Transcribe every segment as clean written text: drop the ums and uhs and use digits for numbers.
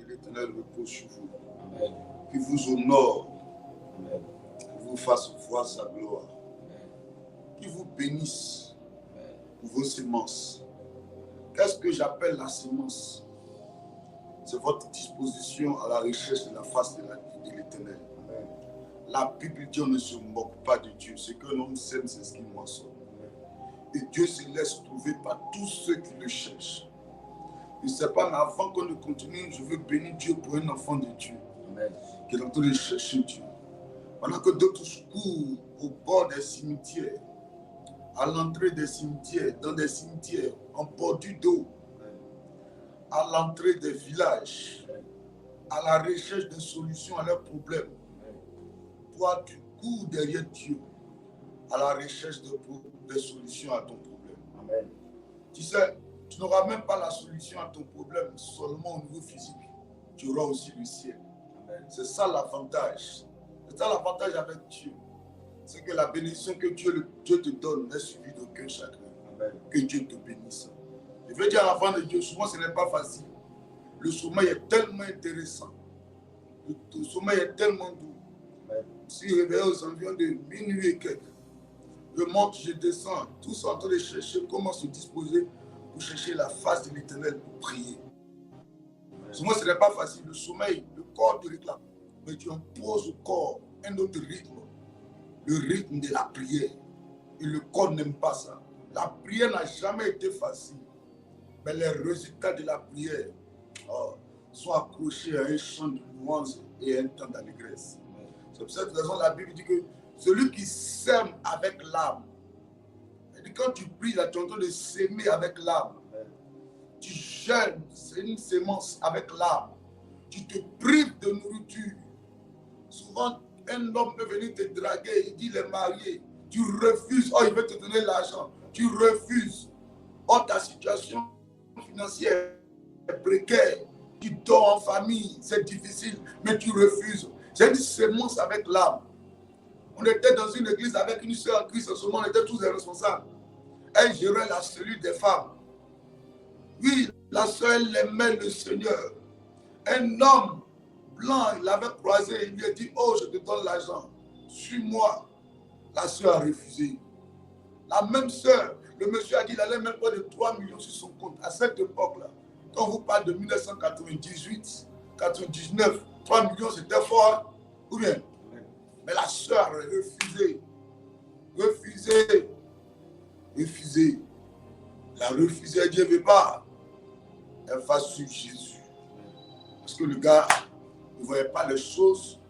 de l'Éternel repose sur vous. Amen. Qu'il vous honore. Amen. Qu'il vous fasse voir sa gloire. Amen. Qu'il vous bénisse. Amen. Pour vos semences. Qu'est-ce que j'appelle la semence? C'est votre disposition à la recherche de la face de l'Éternel. La Bible dit on ne se moque pas de Dieu. Ce que l'homme sème, c'est ce qu'il moissonne. Et Dieu se laisse trouver par tous ceux qui le cherchent. Je ne sais pas, mais avant qu'on ne continue, je veux bénir Dieu pour un enfant de Dieu. Amen. Qui est en train de chercher Dieu. Pendant que d'autres courent au bord des cimetières, à l'entrée des cimetières, dans des cimetières, en bordure d'eau, à l'entrée des villages, à la recherche de solutions à leurs problèmes. Toi, tu cours derrière Dieu à la recherche de solutions à ton problème. Amen. Tu sais, tu n'auras même pas la solution à ton problème seulement au niveau physique. Tu auras aussi le ciel. C'est ça l'avantage. C'est ça l'avantage avec Dieu. C'est que la bénédiction que Dieu te donne n'est suivie d'aucun chagrin. Amen. Que Dieu te bénisse. Je veux dire à l'enfant de Dieu, souvent ce n'est pas facile. Le sommeil est tellement intéressant. Le sommeil est tellement doux. Amen. Si réveillé aux environs de minuit et quelques, je monte, je descends, tous en train de chercher comment se disposer pour chercher la face de l'Éternel pour prier. Souvent ce n'est pas facile. Le sommeil, le corps te réclame. Mais tu imposes au corps un autre rythme. Le rythme de la prière. Et le corps n'aime pas ça. La prière n'a jamais été facile. Mais les résultats de la prière sont accrochés à un chant de louange et à un temps d'allégresse. C'est pour cette raison que la Bible dit que celui qui sème avec l'âme, quand tu pries, là, tu es en train de s'aimer avec l'âme. Tu jeûnes, c'est une sémence avec l'âme. Tu te prives de nourriture. Souvent, un homme peut venir te draguer, il dit il est marié. Tu refuses, il veut te donner l'argent. Tu refuses. Ta situation financière est précaire. Tu dors en famille, c'est difficile, mais tu refuses. C'est une sémence avec l'âme. On était dans une église avec une soeur en Christ, en ce moment, on était tous des responsables. Elle gérait la cellule des femmes. Oui, la soeur, elle aimait le Seigneur. Un homme blanc, il l'avait croisé, il lui a dit, je te donne l'argent, suis-moi. La soeur a refusé. La même soeur, le monsieur a dit, il allait mettre près de 3 millions sur son compte. À cette époque-là, quand on vous parle de 1998, 99, 3 millions, c'était fort, hein? Ou bien? Mais la soeur a refusé. Refusé. Refusé. Elle a refusé, elle dit, elle ne veut pas. Elle va suivre Jésus. Parce que le gars ne voyait pas les choses.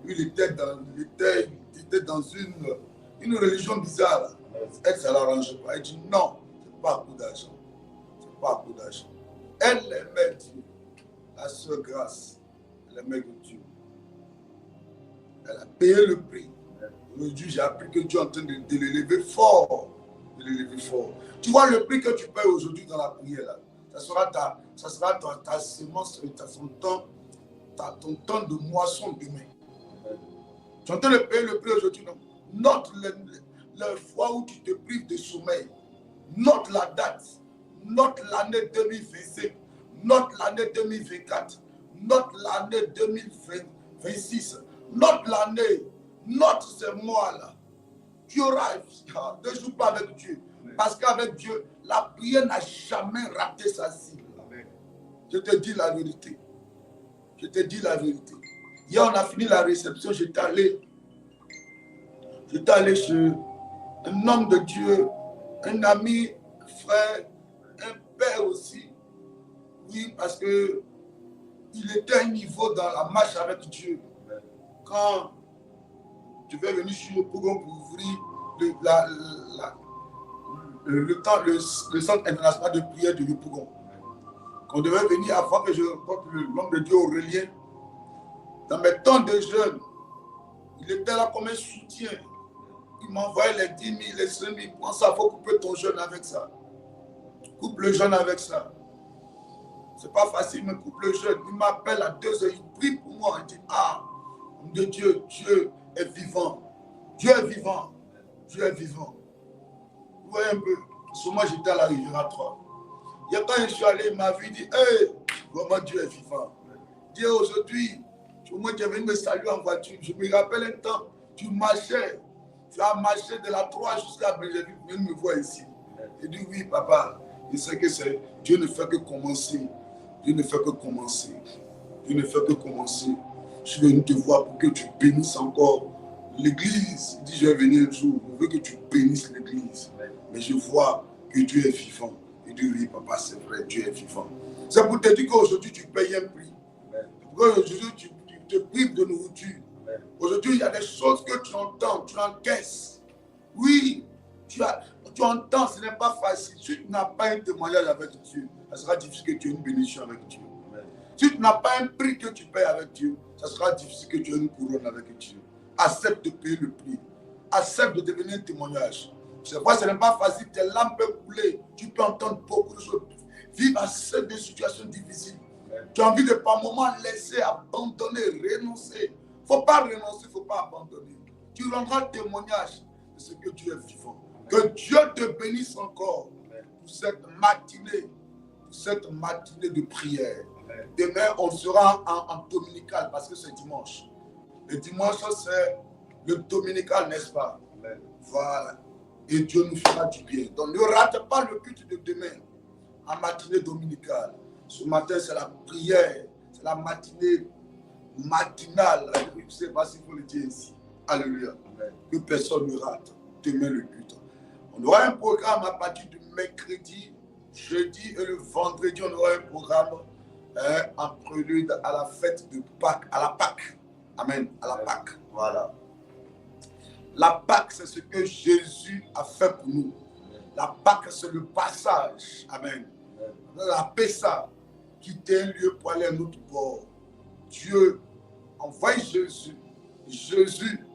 Lui, il était dans une religion bizarre. Elle, ça ne l'arrangeait pas. Elle dit, non, ce n'est pas à coup d'argent. Ce n'est pas à coup d'argent. Elle aimait Dieu. La sœur Grâce, elle aimait Dieu. Elle a payé le prix. Aujourd'hui, j'ai appris que Dieu est en train de l'élever fort. De l'élever fort. Tu vois le prix que tu payes aujourd'hui dans la prière, là, ça sera ta sémence, ton temps de moisson demain. Tu es en train de payer le prix aujourd'hui, non? Note la fois où tu te prives de sommeil. Note la date. Note l'année 2025. Note l'année 2024. Note l'année 2026. Note l'année. Note ces mois-là. Tu auras, ne joue pas avec Dieu. Parce qu'avec Dieu, la prière n'a jamais raté sa cible. Je te dis la vérité. Je te dis la vérité. Hier, on a fini la réception. J'étais allé chez un homme de Dieu, un ami, frère, un père aussi. Oui, parce que il était à un niveau dans la marche avec Dieu. Quand je vais venir sur le programme pour ouvrir le centre international de prière de Yopougon. Qu'on devait venir avant que je rencontre l'homme de Dieu Aurélien. Dans mes temps de jeûne, il était là comme un soutien. Il m'envoyait les 10 000, les 5 000. Prends ça, il faut couper ton jeûne avec ça. Coupe le jeûne avec ça. C'est pas facile, mais coupe le jeûne. Il m'appelle à 2 heures, il prie pour moi. Il dit, homme de Dieu, Dieu est vivant. Dieu est vivant. Dieu est vivant. Vous voyez un peu. Souvent, j'étais à la Riviera 3. Et quand je suis allé, il m'a vu, il dit, hey, vraiment Dieu est vivant. Dieu, aujourd'hui, moi qui est venu me saluer en voiture, je me rappelle un temps, tu as marché de la 3 jusqu'à Belgique, tu viens me voir ici. J'ai dit oui, papa, je sais que Dieu ne fait que commencer. Dieu ne fait que commencer. Dieu ne fait que commencer. Je suis venu te voir pour que tu bénisses encore l'église. Il dit, je vais venir un jour, je veux que tu bénisses l'église. Mais je vois que Dieu est vivant. Il dit oui, papa, c'est vrai, Dieu est vivant. C'est pour te dire qu'aujourd'hui, tu payes un prix. Aujourd'hui, tu te prives de nourriture. Aujourd'hui, il y a des choses que tu entends, tu encaisses. Oui, tu entends, ce n'est pas facile. Si tu n'as pas un témoignage avec Dieu, ça sera difficile que tu aies une bénédiction avec Dieu. Si tu n'as pas un prix que tu payes avec Dieu, ça sera difficile que tu aies une couronne avec Dieu. Accepte de payer le prix. Accepte de devenir un témoignage. C'est vrai, ce n'est pas facile, tes larmes peuvent couler. Tu peux entendre beaucoup de choses. Vivre à des situations difficiles. Tu as envie de par moment laisser, abandonner, renoncer. Il ne faut pas renoncer, il ne faut pas abandonner. Tu rendras témoignage de ce que Dieu est vivant. Que Dieu te bénisse encore pour cette matinée de prière. Demain, on sera en dominical parce que c'est dimanche. Le dimanche, c'est le dominical, n'est-ce pas? Voilà. Et Dieu nous fera du bien. Donc, ne rate pas le culte de demain en matinée dominicale. Ce matin, c'est la prière. C'est la matinée matinale. Je ne sais pas s'il faut le dire ici. Alléluia. Que personne ne rate demain le culte. On aura un programme à partir du mercredi, jeudi et le vendredi. On aura un programme en prélude à la fête de Pâques, à la Pâques. Amen. À la Pâques. Voilà. La Pâques, c'est ce que Jésus a fait pour nous. La Pâques, c'est le passage. Amen. La Pessa, quitter un lieu pour aller à un autre bord. Dieu envoie Jésus. Jésus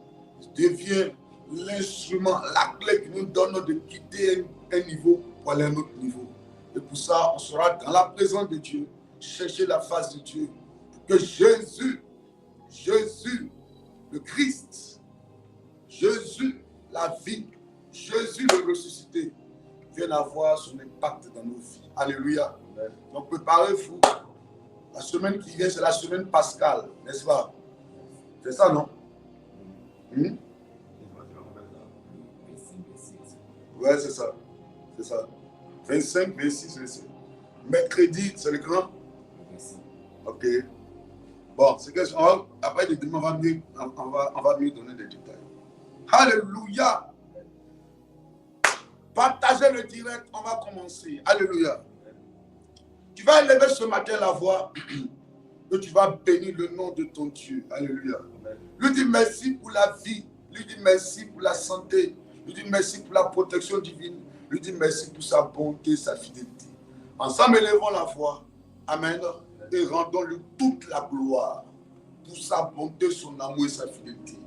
devient l'instrument, la clé qui nous donne de quitter un niveau pour aller à un autre niveau. Et pour ça, on sera dans la présence de Dieu, chercher la face de Dieu. Pour que Jésus, le Christ, Jésus, la vie, Jésus le ressuscité, vienne avoir son impact dans nos vies. Alléluia. Donc préparez-vous. La semaine qui vient, c'est la semaine pascale, n'est-ce pas? C'est ça, non? Ouais, c'est ça. C'est ça. 25, 26, 27. Mercredi, c'est le grand? Ok. Bon, c'est que après demain, on va mieux donner des détails. Alléluia. Partagez le direct, on va commencer. Alléluia. Tu vas élever ce matin la voix et tu vas bénir le nom de ton Dieu. Alléluia. Lui dit merci pour la vie. Lui dit merci pour la santé. Lui dit merci pour la protection divine. Lui dit merci pour sa bonté, sa fidélité. Ensemble, élevons la voix. Amen. Et rendons-lui toute la gloire pour sa bonté, son amour et sa fidélité.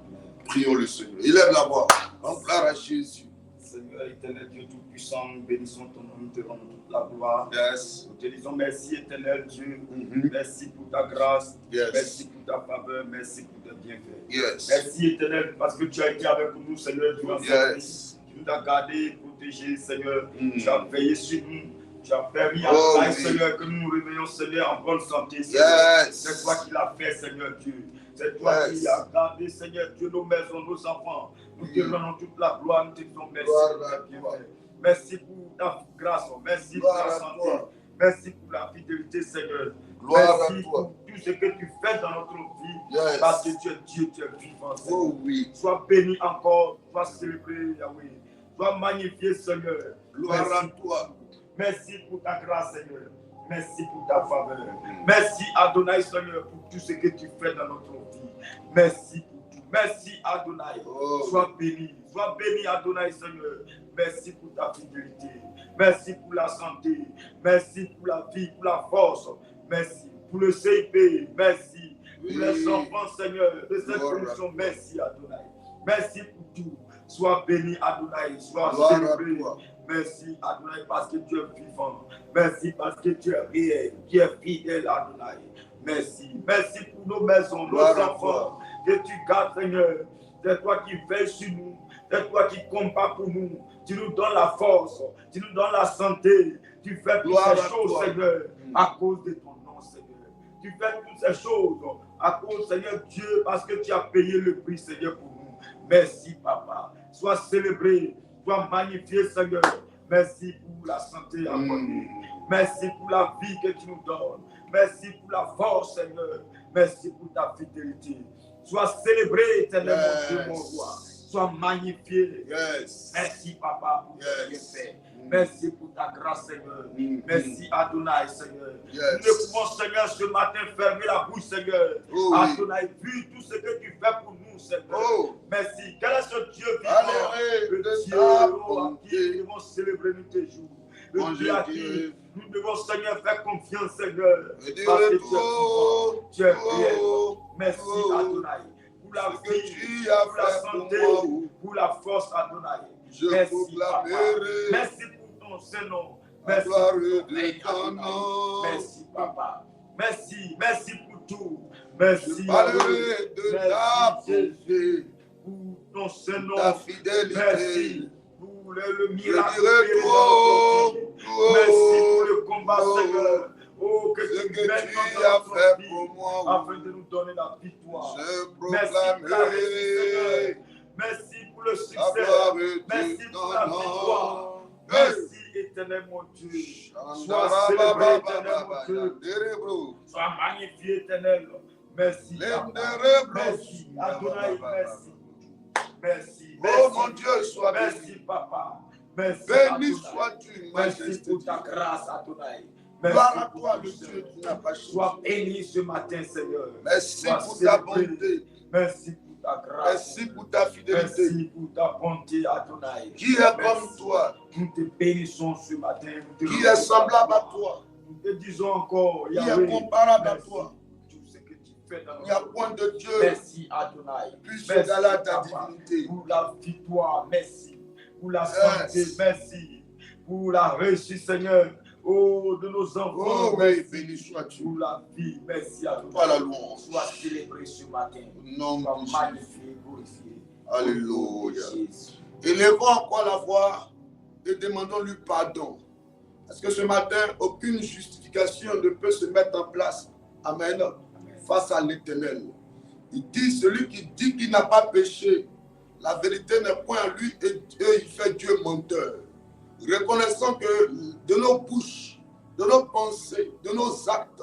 Prions le Seigneur. Élève la voix. On gloire à Jésus. Seigneur éternel Dieu Tout-Puissant, nous bénissons ton nom, nous te rendons toute la gloire. Yes. Nous te disons merci éternel Dieu. Merci pour ta grâce. Yes. Merci pour ta faveur. Merci pour tes bienfaits. Yes. Merci éternel parce que tu as été avec nous, Seigneur. Tu nous as gardés, protégés, Seigneur. Tu as veillé sur nous. Tu as permis à nous, Seigneur, que nous nous réveillons, Seigneur, en bonne santé. Seigneur. C'est toi qui l'as fait, Seigneur Dieu. C'est toi qui as gardé, Seigneur Dieu, nos maisons, nos enfants. Nous te rendons toute la gloire, nous te disons merci pour ta bienfait. Merci pour ta grâce, merci pour ta santé. Merci pour la fidélité, Seigneur. Merci pour tout ce que tu fais dans notre vie. Parce que tu es Dieu, tu es vivant, Seigneur. Sois béni encore, sois célébré, Yahweh. Sois magnifié, Seigneur. Gloire à toi. Merci pour ta grâce, Seigneur. Merci pour ta faveur. Merci, Adonai, Seigneur, pour tout ce que tu fais dans notre vie. Merci pour tout. Merci, Adonai. Sois béni, Adonai, Seigneur. Merci pour ta fidélité. Merci pour la santé. Merci pour la vie, pour la force. Merci pour le CIP. Merci pour les enfants, Seigneur, de cette commission. Merci, Adonai. Merci pour tout. Sois béni, Adonai. Sois célébré. Merci, Adonai, parce que tu es vivant. Merci parce que tu es réel, tu es fidèle, Adonai. Merci. Merci pour nos maisons, nos enfants. Que tu gardes, Seigneur. C'est toi qui veilles sur nous. C'est toi qui combats pour nous. Tu nous donnes la force. Tu nous donnes la santé. Tu fais toutes ces choses, Seigneur, à cause de ton nom, Seigneur. Tu fais toutes ces choses à cause, Seigneur Dieu, parce que tu as payé le prix, Seigneur, pour nous. Merci, Papa. Sois célébré, sois magnifié, Seigneur. Merci pour la santé accordée. Merci pour la vie que tu nous donnes. Merci pour la force, Seigneur. Merci pour ta fidélité. Sois célébré, éternel, mon Dieu, mon roi. Sois magnifié. Merci, Papa, pour ce que tu fais. Merci pour ta grâce, Seigneur. Merci, Adonai, Seigneur. Nous ne pouvons, Seigneur, ce matin fermer la bouche, Seigneur. Adonai, vu tout ce que tu fais pour nous, Seigneur. Merci. Quel est ce Dieu vivant? Le Dieu à qui nous devons célébrer nous tes jours. Le Dieu à qui nous devons, Seigneur, faire confiance, Seigneur. Parce que tu es fidèle. Merci, Adonai. Pour la vie, pour la santé, pour la force, Adonai. Merci, Papa. Merci pour ton Saint-Nom. Merci pour ton nom. Merci, Papa. Merci, merci pour tout. Merci, merci Jésus, pour ton Saint-Nom. Merci pour le miracle. Merci pour le combat, Seigneur. Oh, que tu as fait pour moi, afin de nous donner la victoire. Merci pour la réussite, merci pour le succès. Merci pour la victoire. Merci, éternel mon Dieu. Sois célébré, éternel mon Dieu. Sois magnifié, éternel. Merci, merci, Adonai, merci. Merci, oh mon Dieu, sois merci, Papa. Merci, béni sois-tu, merci pour ta grâce, Adonai. Gloire à toi, le Dieu qui n'a pas changé. Sois béni ce matin, Seigneur. Merci pour ta bonté. Merci pour ta grâce. Merci pour ta fidélité. Merci pour ta bonté, Adonai. Qui est comme toi? Nous te bénissons ce matin. Qui est semblable à toi? Nous te disons encore, qui est comparable à toi? Tout ce que tu fais dans il n'y a point de Dieu. Merci, Adonai. Plus égal à ta divinité. Pour la victoire, merci. Pour la santé, merci. Pour la réussite, Seigneur. Oh, de nos enfants. Oh, oui, béni sois-tu. Pour la vie, merci à toi. Toi la louange. Sois célébré ce matin. Non, sois magnifié, glorifié. Alléluia. Élevons encore la voix et demandons-lui pardon. Parce que ce matin, aucune justification ne peut se mettre en place. Amen. Face à l'Éternel. Il dit, celui qui dit qu'il n'a pas péché, la vérité n'est point en lui et il fait Dieu menteur. Reconnaissons que de nos bouches, de nos pensées, de nos actes,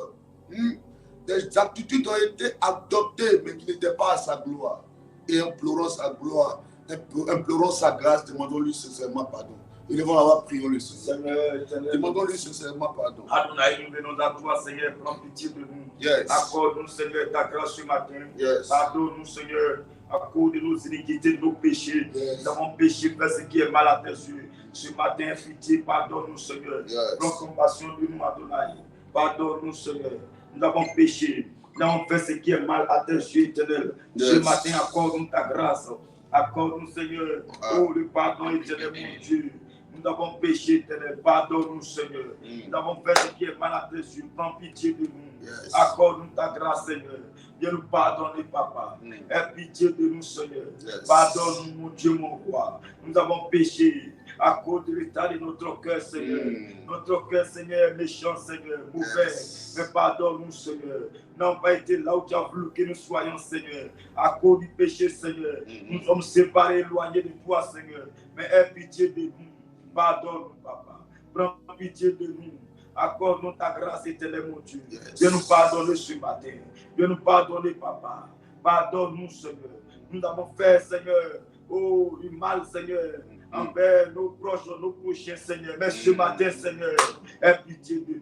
des attitudes ont été adoptées, mais qui n'étaient pas à sa gloire. Et implorons sa gloire, implorons sa grâce, demandons-lui sincèrement pardon. Et nous allons avoir prié le Seigneur. Demandons-lui sincèrement pardon. Adonai, nous venons à toi, Seigneur, prends pitié de nous. Yes. Accorde-nous, Seigneur, ta grâce ce matin. Yes. Pardonne-nous, Seigneur, à cause de nos iniquités, de nos péchés. Yes. Nous avons péché, fait ce qui est mal à tes yeux. Ce matin, pitié, pardonne-nous, Seigneur. Yes. Prends compassion de nous, Adonai. Pardonne-nous, Seigneur. Nous avons péché. Nous avons fait ce qui est mal à tes yeux, éternel. Yes. Ce matin, accorde-nous ta grâce. Accorde-nous, Seigneur, oh, le pardon, éternel, mon Dieu. Nous avons péché, éternel. Pardonne-nous, Seigneur. Nous avons fait ce qui est mal à tes yeux. Prends pitié de nous. Yes. Accorde-nous ta grâce, Seigneur. Viens nous pardonner, Papa. Aie pitié de nous, Seigneur. Yes. Pardonne-nous, mon Dieu, mon roi. Nous avons péché à cause de l'état de notre cœur, Seigneur. Notre cœur, Seigneur, est méchant, Seigneur, mauvais. Yes. Mais pardonne-nous, Seigneur. Nous n'avons pas été là où tu as voulu que nous soyons, Seigneur. À cause du péché, Seigneur. Nous sommes séparés, éloignés de toi, Seigneur. Mais aie pitié de nous. Pardonne-nous, Papa. Prends pitié de nous. Accorde-nous ta grâce éternelle, mon Dieu. Yes. Viens nous pardonner ce matin. Viens nous pardonner, Papa. Pardonne-nous, Seigneur. Nous avons fait, Seigneur, oh, du mal, Seigneur, envers nos proches, nos prochains, Seigneur. Mais ce matin, Seigneur, aie pitié de nous.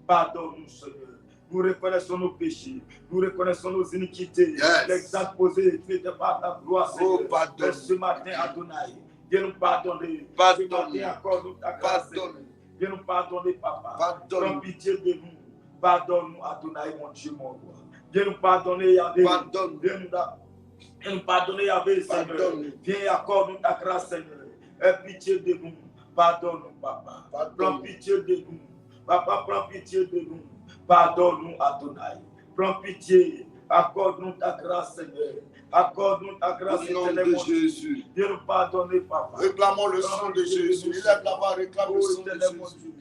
Pardonne-nous, Seigneur. Nous reconnaissons nos péchés. Nous reconnaissons nos iniquités. Yes. Les actes posés, tu n'étais pas ta gloire, Seigneur. Oh, pardonne. Mais ce matin, Adonai, viens nous pardonner. Pardonne. Ce matin, accorde-nous ta grâce. Pardonne. Viens nous pardonner, Papa. Pardonne. Prends pitié de nous. Pardonne-nous, Adonai, mon Dieu, mon roi. Viens nous pardonner, Yahvé. Pardonne. Viens nous pardonner, Yahvé, Seigneur. Pardonne. Viens et accorde-nous ta grâce, Seigneur. Aie pitié de nous. Pardonne-nous, Papa. Pardonne. Prends pitié de nous. Papa, prends pitié de nous. Pardonne-nous, Adonai. Prends pitié. Accorde-nous ta grâce, Seigneur. Accorde-nous ta grâce, Au nom éternelle, de mon Dieu. Jésus. Viens nous pardonner, Papa. Réclamons le sang de Jésus. Lève la voix, réclame le sang de Jésus.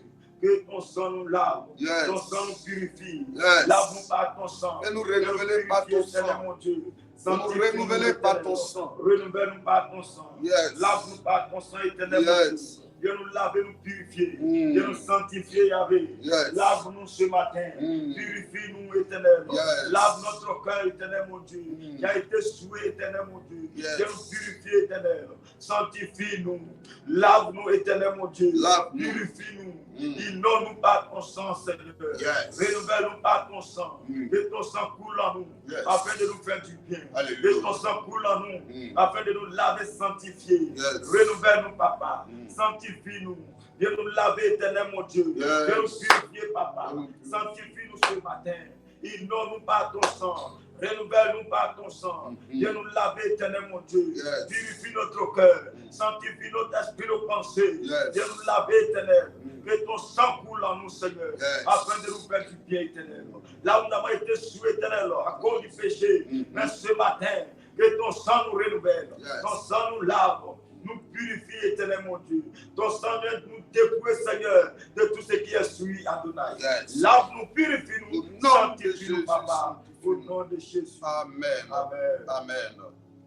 Que ton sang nous lave. Yes. Ton sang nous purifie. Yes. Lave-nous par ton sang. Et nous renouveler par ton sang. Mon Dieu. Nous renouveler par ton sang. Renouvelle-nous par ton sang. Yes. Lave-nous par ton sang éternel. Yes. Viens nous laver, nous purifier. Viens nous sanctifier, Yahvé. Yes. Lave-nous ce matin. Purifie-nous, éternel. Yes. Lave notre cœur, éternel, mon Dieu. Qui a été souillé, éternel, mon Dieu. Yes. Viens nous purifier, éternel. Sanctifie-nous. Lave-nous, éternel, mon Dieu. Purifie-nous. Inonde-nous par ton sang, Seigneur. Yes. Renouvelle-nous par ton sang. Que ton sang coule en nous. Yes. Afin de nous faire du bien. Alléluia. Que ton sang coule en nous. Afin de nous laver, sanctifier. Yes. Renouvelle-nous, papa. Sanctifie-nous. Viens nous laver, éternel, mon Dieu. Yes. Viens nous purifier, papa. Sanctifie-nous ce matin. Inonde-nous par ton sang. Renouvelle-nous par ton sang. Viens nous laver, éternel, mon Dieu. Yes. Purifie notre cœur. Sanctifie notre esprit, nos pensées. Yes. Viens nous laver, éternel. Que ton sang coule en nous, Seigneur. Yes. Afin de nous faire du bien, éternel. Là où nous avons été souillés, éternel, à cause du péché. Mais ce matin, que ton sang nous renouvelle. Yes. Ton sang nous lave. Nous purifie, éternel, mon Dieu. Ton sang vient nous dépouiller, Seigneur, de tout ce qui est souillé, Adonai. Yes. Lave-nous, purifie-nous, Au nom sanctifie-nous, de papa. Jésus. Au nom de Jésus. Amen. Amen. Amen.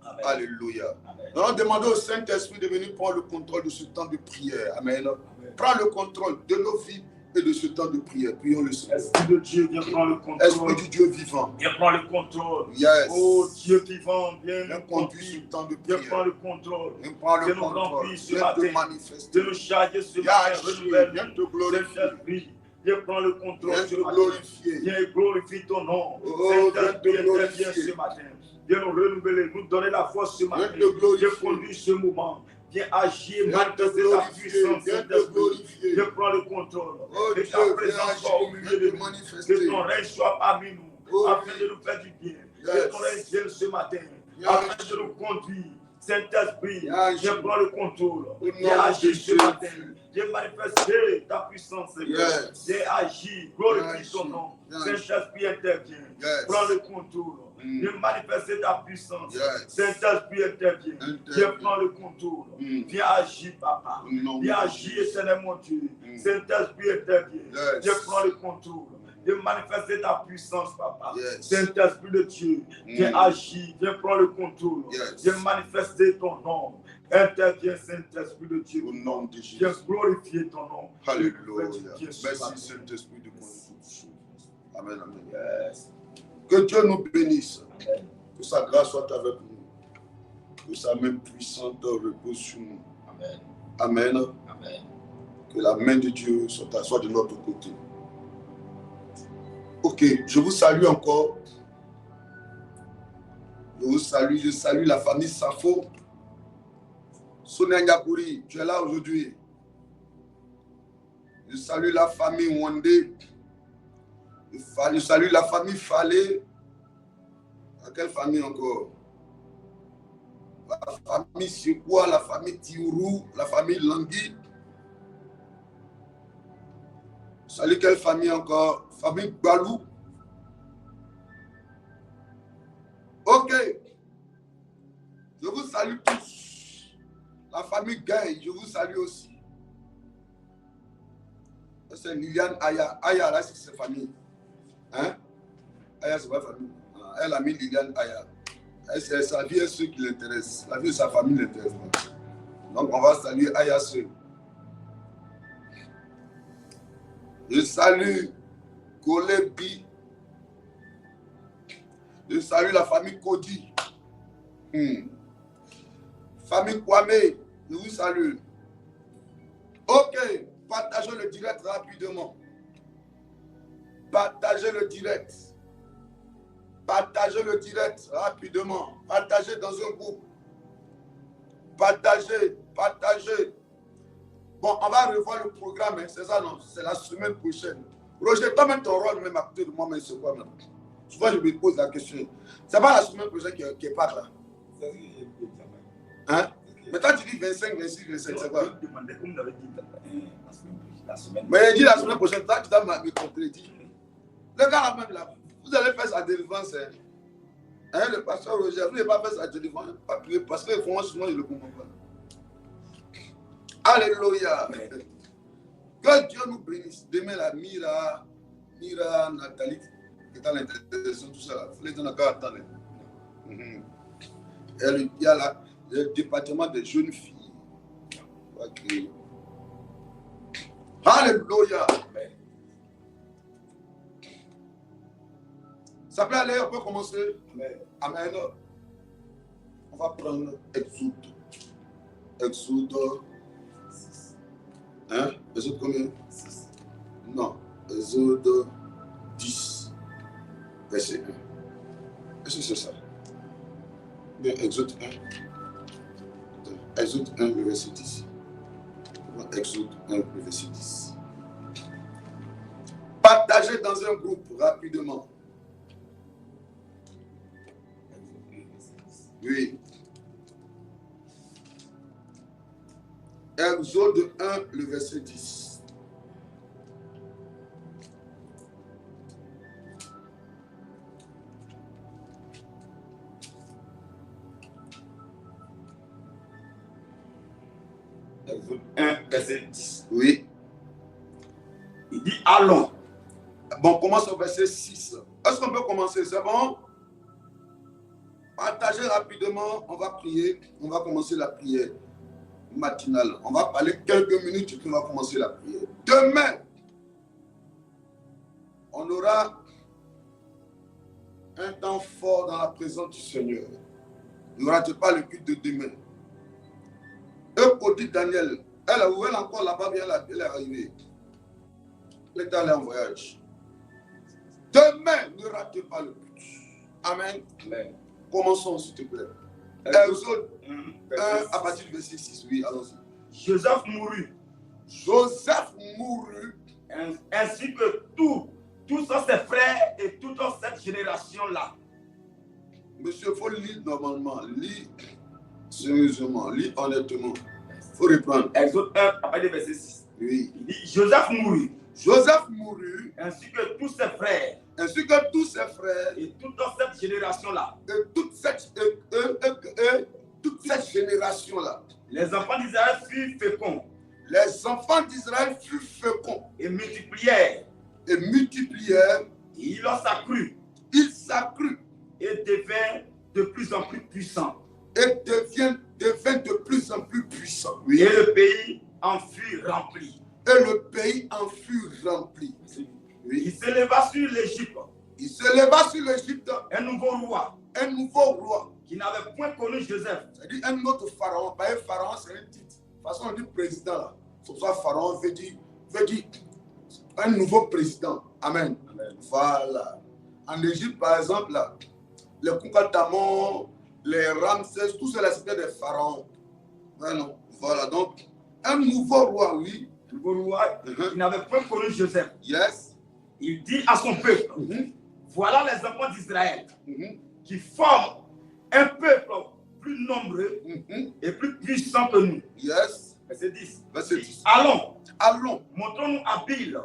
Amen. Alléluia. Amen. Nous allons demander au Saint-Esprit de venir prendre le contrôle de ce temps de prière. Amen. Prends le contrôle de nos vies et de ce temps de prière. Prions le Seigneur. Esprit de Dieu, viens prendre le contrôle. Esprit du Dieu vivant. Viens prendre le contrôle. Yes. Oh Dieu vivant, viens Viens nous conduire ce conduire. temps de Viens prière. prendre le contrôle. Viens prendre le Viens nous contrôle. remplir ce Viens te matin. manifester. Viens nous charger ce Viens matin. agir. Renouvelle. Viens te glorifier. Saint-Esprit, viens prendre le contrôle Viens ce te matin. glorifier. Viens glorifier ton nom. Oh, Saint-Esprit, viens te glorifier. interviens ce matin. Viens nous renouveler, nous donner la force ce matin. Viens te glorifier. Viens conduire ce moment. Viens agir, Viens te manifester ta glorifier. puissance. Viens te Saint-Esprit. glorifier. Viens prendre le contrôle. Oh Que Dieu, ta viens présence soit au agir. milieu Viens de te nous. manifester. Que ton règne soit parmi nous. Oh, Afin oui. de nous faire du bien. Yes. Que ton règne vienne ce matin. Yes. Afin de nous conduire. Saint-Esprit, Yes. viens prendre le contrôle. Au nom Viens de agir ce Jésus. matin. Viens manifester ta puissance, Seigneur. Yes. Viens agir. Glorifie Yes. ton nom. Yes. Saint-Esprit intervient. Yes. Prends le contrôle. Viens manifester ta puissance. Yes. Saint-Esprit intervient. Intervient. Viens prendre le contrôle. Viens agir, papa. Au nom de Viens Jésus. agir, Seigneur mon Dieu. Saint-Esprit intervient. Yes. Viens prendre le contrôle. Viens manifester ta puissance, papa. Yes. Saint-Esprit de Dieu, viens agir. Viens prendre le contrôle. Yes. Viens manifester ton nom. Interviens, Saint-Esprit de Dieu. Au nom de Jésus. Viens glorifier ton nom. Alléluia. Viens ce Merci matin. Saint-Esprit de conduire toutes choses. Amen, amen. Yes. Que Dieu nous bénisse. Amen. Que sa grâce soit avec nous. Que sa main puissante repose sur nous. Amen. Amen. Amen. Que la main de Dieu soit de notre côté. Ok, je vous salue encore. Je salue la famille Safo. Sonia Ngapouri, tu es là aujourd'hui. Je salue la famille Wandé. Je salue la famille Falé. À quelle famille encore? La famille Sikwa, la famille Tiourou, la famille Langui. Salut quelle famille encore? Famille Balou. Ok. Je vous salue tous. La famille Gay, je vous salue aussi. C'est Liliane Aya. Aya, là, c'est sa famille. Hein? Aya, c'est pas famille. Elle a mis Liliane Aya. C'est sa vie et ceux qui l'intéressent. La vie de sa famille l'intéresse pas. Donc, on va saluer Aya seul. Je salue Kolebi. Je salue la famille Kodi. Famille Kwame, je vous salue. Ok, partagez le direct rapidement. Partagez le direct. Partagez le direct rapidement. Partagez dans un groupe. Partagez, partagez. Bon, on va revoir le programme, hein. C'est ça, non? C'est la semaine prochaine. Roger, toi-même ton rôle, même à côté de moi, mais c'est quoi, même? Souvent, je me pose la question. C'est pas la semaine prochaine qui est pas là. Hein? Mais toi, tu dis 25, 26, 27, c'est quoi? Mais il dit la semaine prochaine, toi, tu dois me contredire. Le gars là même là, vous allez faire sa délivrance. Hein, le pasteur Roger, vous n'avez pas fait sa délivrance. Parce que franchement, je ne le comprends pas. Alléluia. Que Dieu nous bénisse. Demain, la Mira, Nathalie, qui est dans l'intercession, tout ça, il faut les donner à attendre. Il y a là, le département des jeunes filles. Okay. Alléluia. Ça peut aller, on peut commencer. Amen. Amen. On va prendre Exode. Exode. Hein? Exode combien? 6. Non. Exode 10. Verset 1. Est-ce que c'est ça? Bien, Exode 1. Exode 1, le verset 10. Exode 1, le verset 10. Partagez dans un groupe rapidement. Oui. Exode 1, le verset 10. Exode 1, verset 10. Oui. Il dit allons. Bon, commence au verset 6. Est-ce qu'on peut commencer? C'est bon? Partagez rapidement, on va prier, on va commencer la prière matinale. On va parler quelques minutes et puis on va commencer la prière. Demain, on aura un temps fort dans la présence du Seigneur. Ne ratez pas le culte de demain. Côté Daniel, elle est encore là-bas, elle est arrivée. Elle est allée en voyage. Demain, ne ratez pas le culte. Amen. Amen. Commençons, s'il te plaît. Exode 1, à partir du verset 6. Oui, allons-y. Joseph mourut. Joseph mourut. Ainsi que tous ses frères et toute cette génération-là. Monsieur, il faut lire normalement. Lire sérieusement. Lire honnêtement. Il faut reprendre. Exode 1, à partir du verset 6. Oui. Il dit Joseph mourut. Joseph mourut. Ainsi que tous ses frères. Ainsi que tous ses frères. Et toute cette génération-là. Et toute cette génération-là. Les enfants d'Israël furent féconds. Les enfants d'Israël furent féconds. Et multiplièrent. Et multiplièrent. Et ils s'accrut. Il s'accrut. Et devint de plus en plus puissant. Et devint de plus en plus puissant. Oui. Et le pays en fut rempli. Et le pays en fut rempli. Oui. Il s'éleva sur l'Égypte. Il s'éleva sur l'Égypte. Un nouveau roi. Un nouveau roi. Qui n'avait point connu Joseph. C'est-à-dire un autre pharaon. Pas un pharaon, c'est un titre. De toute façon, on dit président là. C'est pour ça pharaon veut dire un nouveau président. Amen. Amen. Voilà. En Égypte, par exemple, là, les Koukatamon, les Ramsès, tout cela c'était des pharaons. Voilà. Donc, un nouveau roi, oui. Un nouveau roi qui n'avait point connu Joseph. Yes. Il dit à son peuple, voilà les enfants d'Israël qui forment un peuple plus nombreux et plus puissant que nous. Yes. Verset 10. Verset 10. Allons, montrons-nous habiles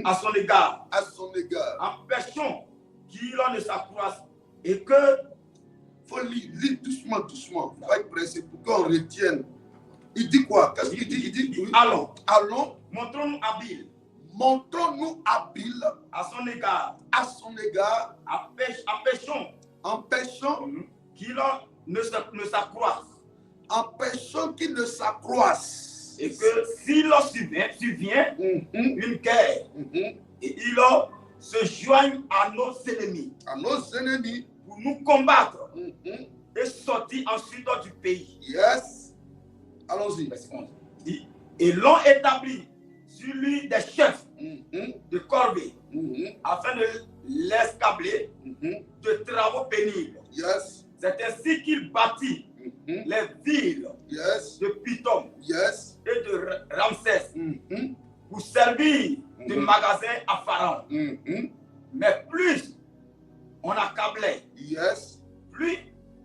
à son égard. À son égard. Empêchons qu'il en ne s'accroisse et que... Il faut lire doucement. Il faut être pressé pour qu'on retienne. Il dit quoi? Qu'est-ce qu'il dit? Il dit oui. Allons. Montrons-nous habiles. Montrons-nous habiles à son égard. À son égard. Empêchons qu'il ne s'accroisse. Empêchons qu'il ne s'accroisse. Et que s'il survient une guerre, et il se joigne à nos ennemis. À nos ennemis. Pour nous combattre. Et sortir ensuite du pays. Yes. Allons-y. Et l'ont établi sur lui des chefs de corvée afin de l'escabler de travaux pénibles. Yes. C'est ainsi qu'il bâtit les villes de Pithom et de Ramsès pour servir de magasin à Pharaon. Mais plus on accablait, plus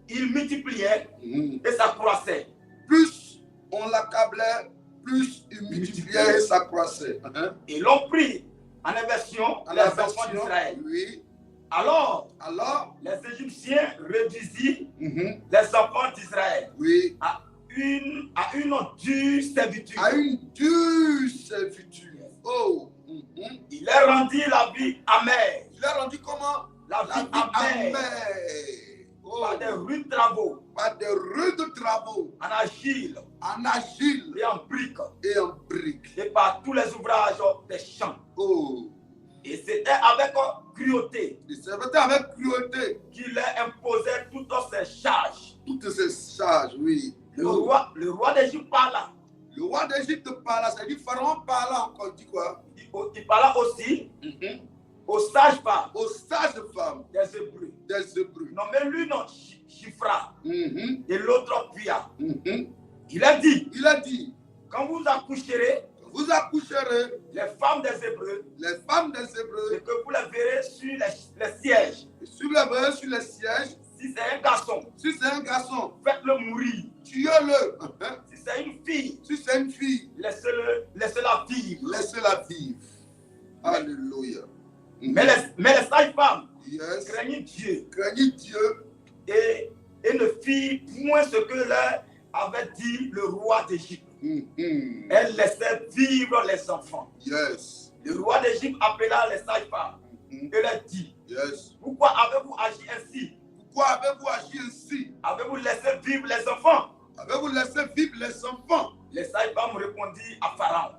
il multipliait et s'accroissait. Plus on l'accablait, plus il multipliait et s'accroissait. Et l'ont pris en inversion les enfants d'Israël. Oui. Alors, les Égyptiens réduisirent les enfants d'Israël à une dure servitude. À une dure servitude. Oh. Il est rendu la vie amère. Il est rendu comment? La vie amère. Oh. Par des rudes travaux. Par des rudes travaux. En argile. En argile. Et en briques. Et en briques. Et par tous les ouvrages des champs. Oh. Et c'était avec cruauté. Et c'était avec cruauté qu'il a imposé toutes ces charges. Toutes ces charges, oui. Le roi d'Égypte parla. Le roi d'Égypte parla, c'est-à-dire Pharaon parla encore, il dit quoi? Il parla aussi aux sages femmes. Aux sages femmes des Hébreux. Des Hébreux. Non, mais lui, non, Shifra. Et l'autre, Pia. Il a dit, quand vous accoucherez, les femmes des Hébreux, et que vous les verrez sur les sièges. Sur les sièges. Si c'est un garçon, faites-le mourir. Tuez-le. Si c'est une fille, laissez-la vivre. Alléluia. Mais les sages femmes craignent Dieu et ne firent point ce que leur avait dit le roi d'Égypte. Elle laissait vivre les enfants. Le roi d'Égypte appela les sages femmes et leur dit, pourquoi avez-vous agi ainsi? Avez-vous laissé vivre les enfants? Les sages femmes répondirent à Pharaon.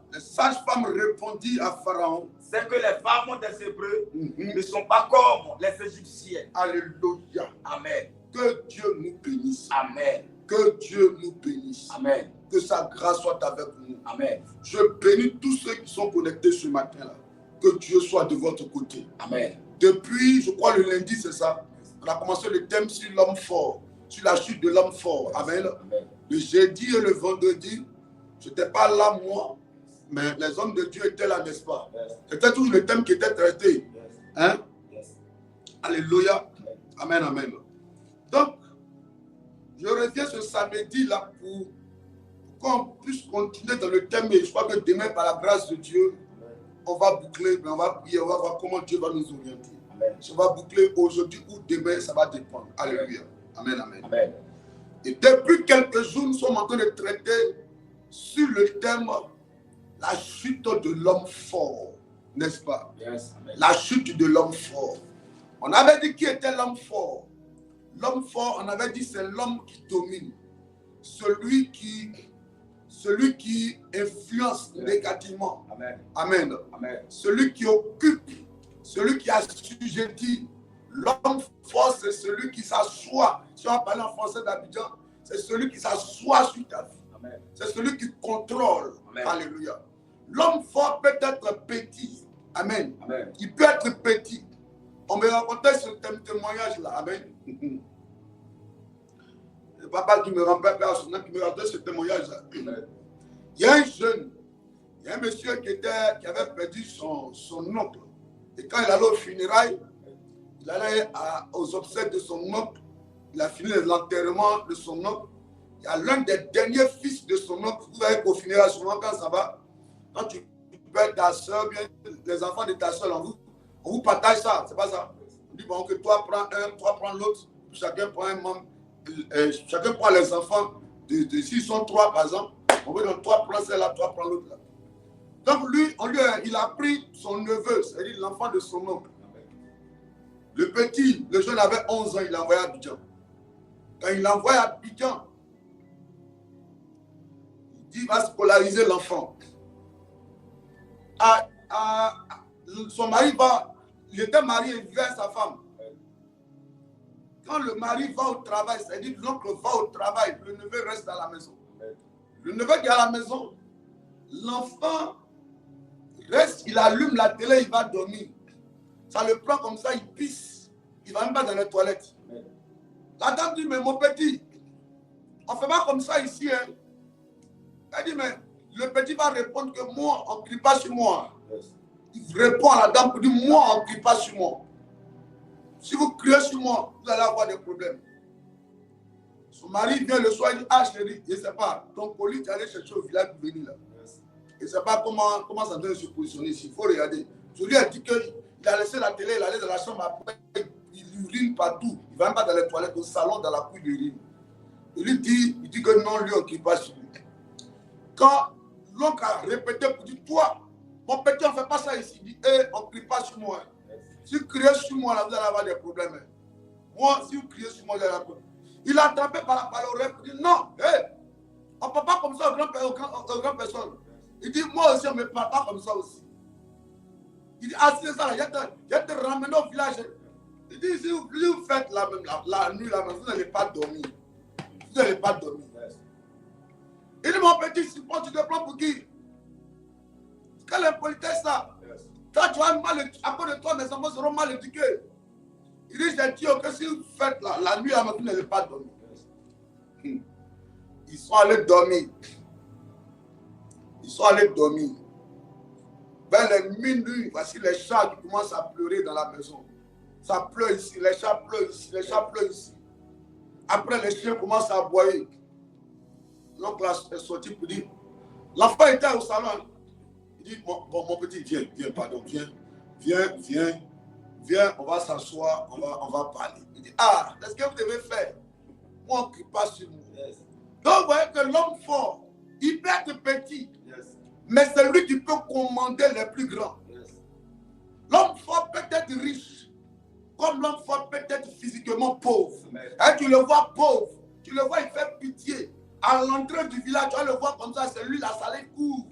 C'est que les femmes des Hébreux ne sont pas comme les Égyptiennes. Alléluia. Amen. Que Dieu nous bénisse. Amen. Que Dieu nous bénisse. Amen. Que sa grâce soit avec nous. Amen. Je bénis tous ceux qui sont connectés ce matin-là. Que Dieu soit de votre côté. Amen. Depuis, je crois, le lundi, c'est ça. On a commencé le thème sur l'homme fort, sur la chute de l'homme fort. Amen. Amen. Le jeudi et le vendredi, je n'étais pas là, moi, mais les hommes de Dieu étaient là, n'est-ce pas? C'était toujours le thème qui était traité. Hein? Alléluia. Amen, amen. Donc, je reviens ce samedi-là pour qu'on puisse continuer dans le thème. Et je crois que demain, par la grâce de Dieu, on va boucler, mais on va prier, on va voir comment Dieu va nous orienter. Si on va boucler aujourd'hui ou demain, ça va dépendre. Alléluia. Amen, amen. Amen. Et depuis quelques jours, nous sommes en train de traiter sur le thème la chute de l'homme fort, n'est-ce pas? La chute de l'homme fort. On avait dit qui était l'homme fort. L'homme fort, on avait dit c'est l'homme qui domine, celui qui influence négativement. Amen. Amen. Amen. Celui qui occupe, celui qui assujettit. L'homme fort, c'est celui qui s'assoit. Si on parle en français d'Abidjan, c'est celui qui s'assoit sur ta vie. C'est celui qui contrôle. Amen. Alléluia. L'homme fort peut être petit. Amen. Amen. Il peut être petit. On me racontait ce témoignage-là. Amen. Le papa qui me rappelle, qui me racontait ce témoignage-là. Il y a un jeune, il y a un monsieur qui avait perdu son oncle. Et quand il allait aux funérailles, il allait aux obsèques de son oncle. Il a fini l'enterrement de son oncle. Il y a l'un des derniers fils de son oncle. Vous voyez qu'au funérailles, souvent quand ça va, quand tu perds ta soeur, bien les enfants de ta soeur, on vous partage ça, c'est pas ça. On dit bon, que toi prends un, toi prends l'autre, chacun prend un membre, chacun prend les enfants, s'ils sont trois par exemple, on veut donc toi prends celle-là, toi prends l'autre là. Donc lui, il a pris son neveu, c'est-à-dire l'enfant de son oncle. Le petit, le jeune avait 11 ans, il l'a envoyé à Abidjan. Quand il l'a envoyé à Abidjan, il dit qu'il va scolariser l'enfant. Son mari il était marié, il vivait avec sa femme. Quand le mari va au travail, c'est-à-dire l'oncle va au travail, le neveu reste à la maison. Le neveu qui est à la maison, l'enfant reste, il allume la télé, il va dormir. Ça le prend comme ça, il pisse. Il ne va même pas dans les toilettes. La dame dit, mais mon petit, on ne fait pas comme ça ici. Hein. Elle dit, mais le petit va répondre que moi, on ne crie pas sur moi. Il répond à la dame pour dire, moi, on ne crie pas sur moi. Si vous criez sur moi, vous allez avoir des problèmes. Son mari vient le soir, il dit, ah chérie, je ne sais pas, ton colis, tu es allé chercher au village pour venir là. Je ne sais pas comment ça doit se positionner ici. Il faut regarder. Je lui ai dit qu'il a laissé la télé, il allait dans la chambre après, il urine partout. Il ne va même pas dans les toilettes, au salon, dans la cour, il urine. Il dit que non, lui, on ne crie pas sur lui. Quand l'oncle a répété pour dire, toi, Mon petit, on ne fait pas ça ici. Il dit, on ne crie pas sur moi. Si vous criez sur moi, là, vous allez avoir des problèmes. Moi, si vous criez sur moi, vous allez avoir des problèmes. Il a attrapé par l'oreille. Il dit, non, on ne peut pas comme ça aux grandes personnes. Il dit, moi aussi, on ne me parle pas comme ça aussi. Il dit, ah, c'est ça, là, je te ramène au village. Il dit, si vous faites la nuit, là, vous n'allez pas dormir. Vous n'allez pas dormir. Il dit, mon petit, tu te prends pour qui? Quelle impolitesse ça? Toi, tu vas mal, à cause de toi, mes enfants seront mal éduqués. Il dit, j'ai dit que si vous faites la nuit, là, vous n'allez pas dormir. Ils sont allés dormir. Ils sont allés dormir. Vers les minuit, voici les chats qui commencent à pleurer dans la maison. Ça pleure ici, les chats pleurent ici, les chats pleurent ici. Après, les chiens commencent à aboyer. L'oncle est sorti pour dire, l'enfant était au salon. Il dit, mon petit, viens, pardon, viens, on va s'asseoir, on va parler. Il dit, ah, qu'est-ce que vous devez faire? Moi, on ne crie pas sur nous. Yes. Donc, vous voyez que l'homme fort, il peut être petit, yes, mais c'est lui qui peut commander les plus grands. Yes. L'homme fort peut être riche, comme l'homme fort peut être physiquement pauvre. Et tu le vois pauvre, tu le vois, il fait pitié. À l'entrée du village, tu vas le voir comme ça, c'est lui, la salée court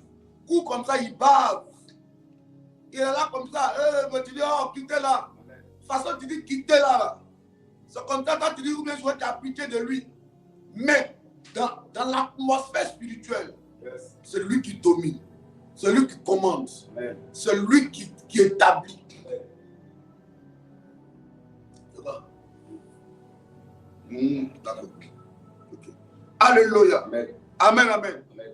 comme ça, il bave. Il est là comme ça, mais tu dis, oh, quittez là. De toute façon, tu dis, quittez là. C'est comme ça, quand tu dis, ou bien je vais t'as pitié de lui. Mais, dans l'atmosphère spirituelle, yes, c'est lui qui domine, c'est lui qui commande, c'est lui qui établit. D'accord. Okay. Alléluia. Amen. Amen, amen. Amen.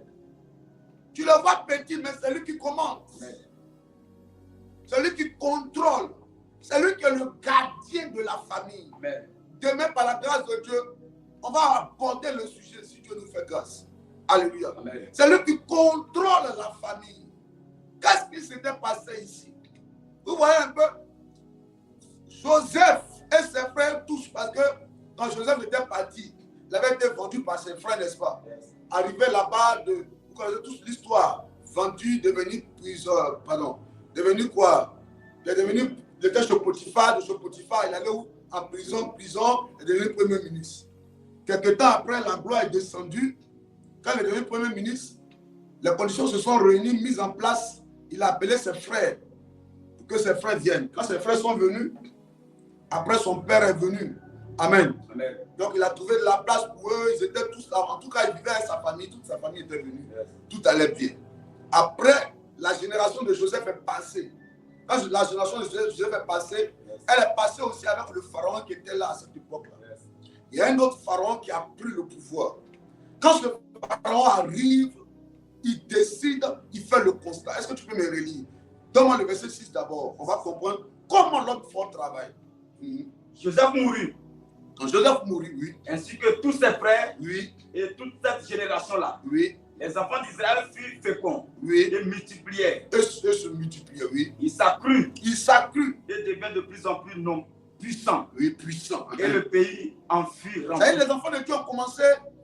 Tu le vois petit, mais c'est lui qui commande. C'est lui qui contrôle. C'est lui qui est le gardien de la famille. Amen. Demain, par la grâce de Dieu, on va aborder le sujet si Dieu nous fait grâce. Alléluia. C'est lui qui contrôle la famille. Qu'est-ce qui s'était passé ici? Vous voyez un peu? Joseph et ses frères tous, parce que quand Joseph était parti, il avait été vendu par ses frères, n'est-ce pas? Yes. Arrivé là-bas, vous connaissez tous l'histoire. Vendu, devenu prisonnier, devenu quoi? Il était chez Potiphar, de chez Potiphar, il allait où? En prison, et devenu premier ministre. Quelque temps après, la gloire est descendue. Quand il est devenu premier ministre, les conditions se sont réunies, mises en place. Il a appelé ses frères pour que ses frères viennent. Quand ses frères sont venus, après son père est venu. Amen. Amen. Donc il a trouvé de la place pour eux. Ils étaient tous là. En tout cas, il vivait avec sa famille. Toute sa famille était venue. Yes. Tout allait bien. Après, la génération de Joseph est passée. Quand la génération de Joseph est passée, yes, elle est passée aussi avec le pharaon qui était là à cette époque-là. Yes. Il y a un autre pharaon qui a pris le pouvoir. Quand ce pharaon arrive, il décide, il fait le constat. Est-ce que tu peux me relire? Donne-moi le verset 6 d'abord. On va comprendre comment l'homme fort travaille. Joseph mourut. Quand Joseph mourut, oui. Ainsi que tous ses frères, oui, et toute cette génération-là. Oui. Les enfants d'Israël furent féconds, oui, et multiplièrent. Et se multipliaient, oui. Ils s'accrurent. Ils s'accrurent. Et devinrent de plus en plus puissants. Oui, puissants. Et le pays en fut rempli. Ça y est, les enfants de Dieu ont commencé,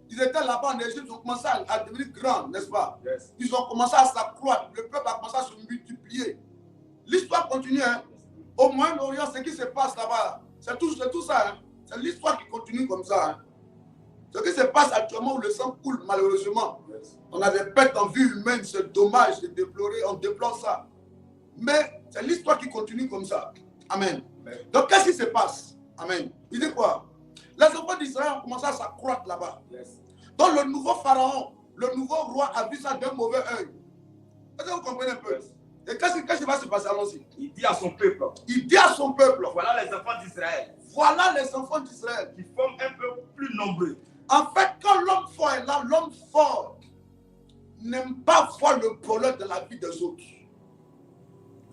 ils étaient là-bas en Égypte, ils ont commencé à devenir grands, n'est-ce pas? Yes. Ils ont commencé à s'accroître. Le peuple a commencé à se multiplier. L'histoire continue, hein. Au Moyen-Orient, ce qui se passe là-bas, c'est tout ça, hein. C'est l'histoire qui continue comme ça, hein. Ce qui se passe actuellement où le sang coule, malheureusement. Yes. On a des pertes en vie humaine, c'est dommage de déplorer, on déplore ça. Mais c'est l'histoire qui continue comme ça. Amen. Amen. Donc qu'est-ce qui se passe? Amen. Il dit quoi? Les enfants d'Israël ont commencé à s'accroître là-bas. Yes. Donc le nouveau pharaon, le nouveau roi a vu ça d'un mauvais œil. Est-ce que vous comprenez un peu? Yes. Et qu'est-ce qui va se passer? Allons-y. Il dit à son peuple. Il dit à son peuple. Voilà les enfants d'Israël. Voilà les enfants d'Israël. Qui forment un peu plus nombreux. En fait, quand l'homme fort est là, l'homme fort n'aime pas voir le bonheur de la vie des autres.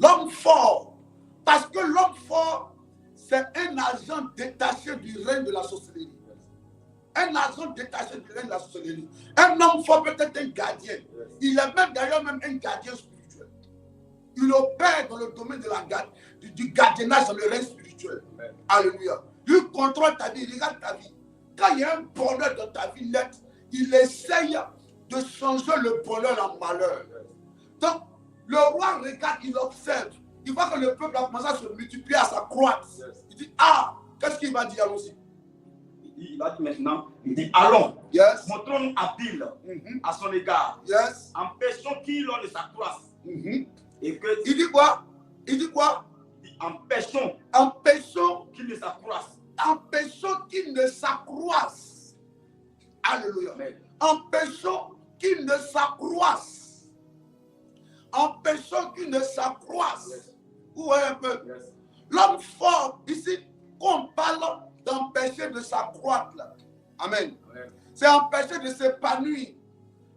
L'homme fort, parce que l'homme fort, c'est un agent détaché du règne de la sorcellerie. Un agent détaché du règne de la sorcellerie. Un homme fort peut être un gardien. Il est même d'ailleurs même un gardien spirituel. Il opère dans le domaine de du gardiennage dans le règne spirituel. Amen. Alléluia. Il contrôle ta vie, il regarde ta vie. Quand il y a un bonheur dans ta vie nette, il essaye de changer le bonheur en malheur. Donc, Le roi regarde, il observe. Il voit que le peuple a commencé à se multiplier, à s'accroître. Il dit, ah, qu'est-ce qu'il va dire? Allons-y. Il va dire maintenant, il dit, allons, Yes. montrons-nous habiles à son égard. Yes. Empêchons qu'il ne s'accroisse. Et que, il dit quoi? Il dit quoi? Il dit, empêchons qu'il ne s'accroisse. Empêchons qu'il ne s'accroisse. Alléluia. Empêchons qu'il ne s'accroisse. Empêchons qu'il ne s'accroisse. Yes. Vous voyez un peu? Yes. L'homme fort, ici, qu'on parle d'empêcher de s'accroître. Amen. Amen. C'est empêcher de s'épanouir.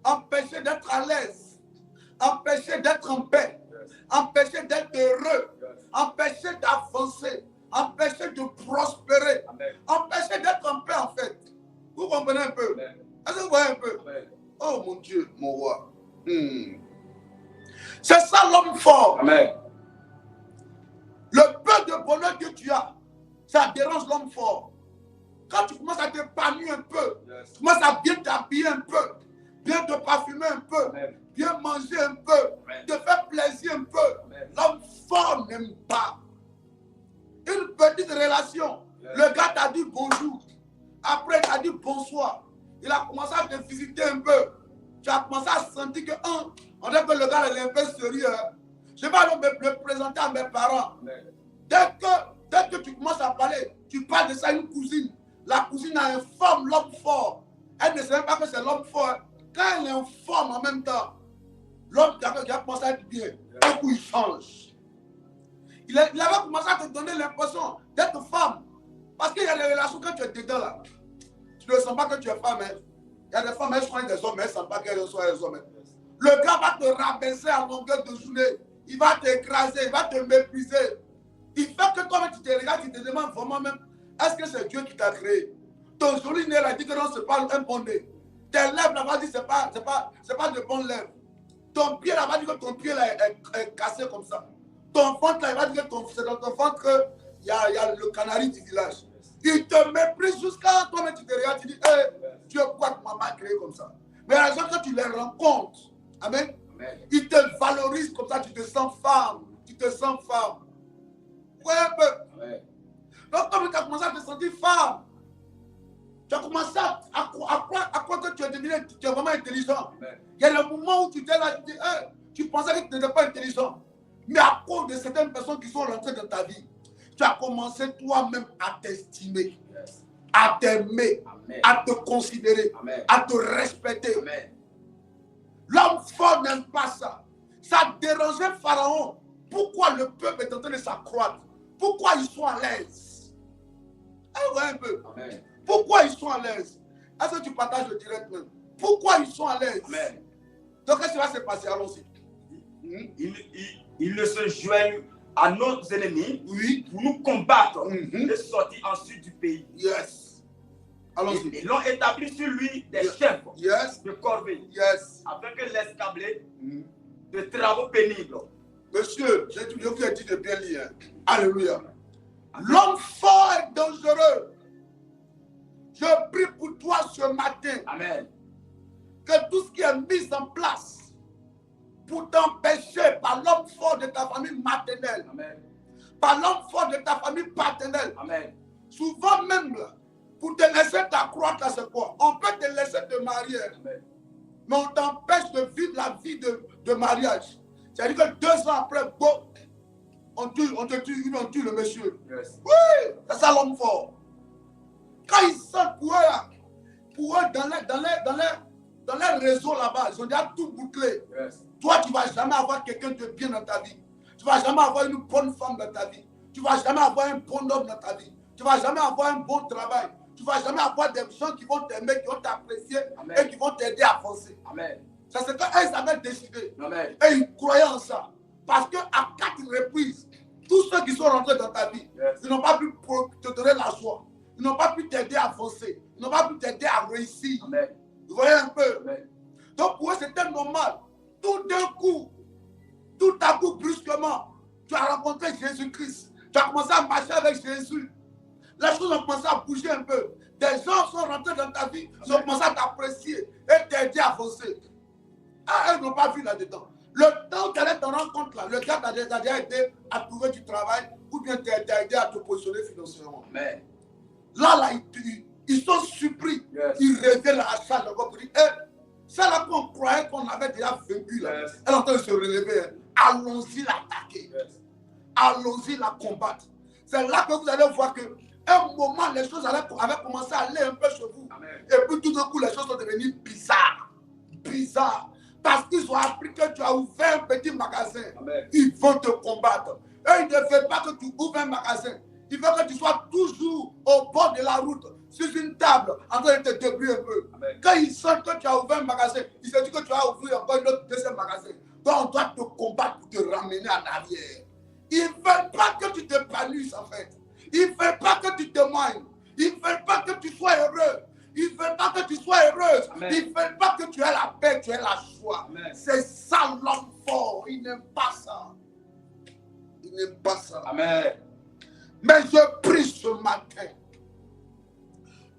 Empêcher d'être à l'aise. Empêcher d'être en paix. Yes. Empêcher d'être heureux. Yes. Empêcher d'avancer. Empêcher de prospérer. Amen. Empêcher d'être en paix, en fait. Vous comprenez un peu? Est-ce que vous voyez un peu? Amen. Oh mon Dieu, mon roi. C'est ça l'homme fort. Amen. Le peu de bonheur que tu as, ça dérange l'homme fort. Quand tu commences à t'épanouir un peu, yes. Tu commences à bien t'habiller un peu, bien te parfumer un peu, amen. Bien manger un peu, amen. Te faire plaisir un peu, l'homme fort n'aime pas. Une petite relation, yes. Le gars t'a dit bonjour, après il t'a dit bonsoir, il a commencé à te visiter un peu, tu as commencé à sentir que on dirait que le gars est un peu sérieux. Je vais alors me présenter à mes parents. Dès que tu commences à parler, tu parles de ça à une cousine. La cousine a informe l'homme fort. Elle ne sait même pas que c'est l'homme fort. Quand elle informe en même temps, l'homme qui a commencé à être bien, un coup il change. Il avait commencé à te donner l'impression d'être femme. Parce qu'il y a des relations quand tu es dedans là. Tu ne sens pas que tu es femme. Hein. Il y a des femmes, elles soignent des hommes, mais elles ne sentent pas qu'elles soient des hommes. Le gars va te rabaisser à longueur de journée. Il va t'écraser, il va te mépriser. Il fait que toi, tu te regardes, tu te demandes vraiment même, est-ce que c'est Dieu qui t'a créé? Ton joli nez a dit que non, ce n'est pas un bon nez. Tes lèvres là-bas dit que ce n'est pas de bonnes lèvres. Ton pied là-bas dit que ton pied là est cassé comme ça. Ton ventre là, il va dire que c'est dans ton ventre qu'il y a le canari du village. Il te méprise jusqu'à toi-même, tu te regardes, tu dis, hey, Dieu, pourquoi tu m'as pas créé comme ça? Mais la raison que tu les rencontres, amen. Amen. Ils te valorisent comme ça, tu te sens femme. Tu te sens femme. Ouais, un peu. Amen. Donc, comme tu as commencé à te sentir femme, tu as commencé à croire que tu es vraiment intelligent. Amen. Il y a le moment où tu étais là, tu dis, hey, tu pensais que tu n'étais pas intelligent. Mais à cause de certaines personnes qui sont rentrées dans ta vie, tu as commencé toi-même à t'estimer, yes. À t'aimer, à te considérer, amen. À te respecter. L'homme fort n'aime pas ça. Ça dérangeait Pharaon. Pourquoi le peuple est en train de s'accroître? Pourquoi ils sont à l'aise? Un peu. Amen. Pourquoi ils sont à l'aise? Est-ce que tu partages le direct même? Pourquoi ils sont à l'aise? Donc qu'est-ce qui va se passer? Allons-y. Ils ne se joignent à nos ennemis, oui, pour nous combattre et sortir ensuite du pays. Yes. Allons-y. Ils l'ont établi sur lui des chefs, yes, de corvée, yes, afin que l'escablé de travaux pénibles. Monsieur, je vous ai dit de bien lire. Alléluia. L'homme fort est dangereux. Je prie pour toi ce matin. Amen. Que tout ce qui est mis en place pour t'empêcher par l'homme fort de ta famille maternelle, amen, par l'homme fort de ta famille paternelle, amen, souvent même pour te laisser t'accroître à ce point, on peut te laisser te marier, amen, mais on t'empêche de vivre la vie de mariage. C'est-à-dire que 2 ans après, bon, on te tue le monsieur. Yes. Oui, c'est ça l'homme fort. Quand ils sortent pour eux dans les réseaux là-bas, ils ont déjà tout bouclé. Yes. Toi, tu ne vas jamais avoir quelqu'un de bien dans ta vie. Tu ne vas jamais avoir une bonne femme dans ta vie. Tu ne vas jamais avoir un bon homme dans ta vie. Tu ne vas jamais avoir un bon travail. Tu ne vas jamais avoir des gens qui vont t'aimer, qui vont t'apprécier et qui vont t'aider à avancer. Amen. C'est ce qu'ils avaient décidé. Amen. Et ils croyaient en ça. Parce qu'à 4 reprises, tous ceux qui sont rentrés dans ta vie, yes, ils n'ont pas pu te donner la joie. Ils n'ont pas pu t'aider à avancer. Ils n'ont pas pu t'aider à réussir. Amen. Vous voyez un peu? Amen. Donc pour eux, c'était normal. Tout d'un coup, tout à coup, brusquement, tu as rencontré Jésus-Christ. Tu as commencé à marcher avec Jésus. Les choses ont commencé à bouger un peu. Des gens sont rentrés dans ta vie, ils ont commencé à t'apprécier et t'aider à avancer. Ah, elles n'ont pas vu là-dedans. Le temps où tu allais te rendre compte, là, le gars t'a déjà aidé à trouver du travail ou bien t'a aidé à te positionner financièrement. Amen. Là, ils sont surpris. Yes. Ils reviennent à Charles de Gaulle pour dire, ça là qu'on croyait qu'on avait déjà vaincu, là, Yes. elle est en train de se relever. Allons-y l'attaquer. Yes. Allons-y la combattre. C'est là que vous allez voir que un moment, les choses avaient commencé à aller un peu chez vous. Amen. Et puis tout d'un coup, les choses sont devenues bizarres. Bizarres. Parce qu'ils ont appris que tu as ouvert un petit magasin. Amen. Ils vont te combattre. Et ils ne veulent pas que tu ouvres un magasin. Ils veulent que tu sois toujours au bord de la route, sur une table, en train de te débrouiller un peu. Amen. Quand ils sentent que tu as ouvert un magasin, ils se disent que tu vas ouvrir encore un autre deuxième magasin. Donc on doit te combattre pour te ramener en arrière. Ils ne veulent pas que tu t'épanouisses en fait. Ils ne veulent pas que tu témoignes. Ils ne veulent pas que tu sois heureux. Ils ne veulent pas que tu sois heureuse. Amen. Ils ne veulent pas que tu aies la paix, tu aies la joie. Amen. C'est ça l'homme fort. Ils n'aiment pas ça. Ils n'aiment pas ça. Amen. Mais je prie ce matin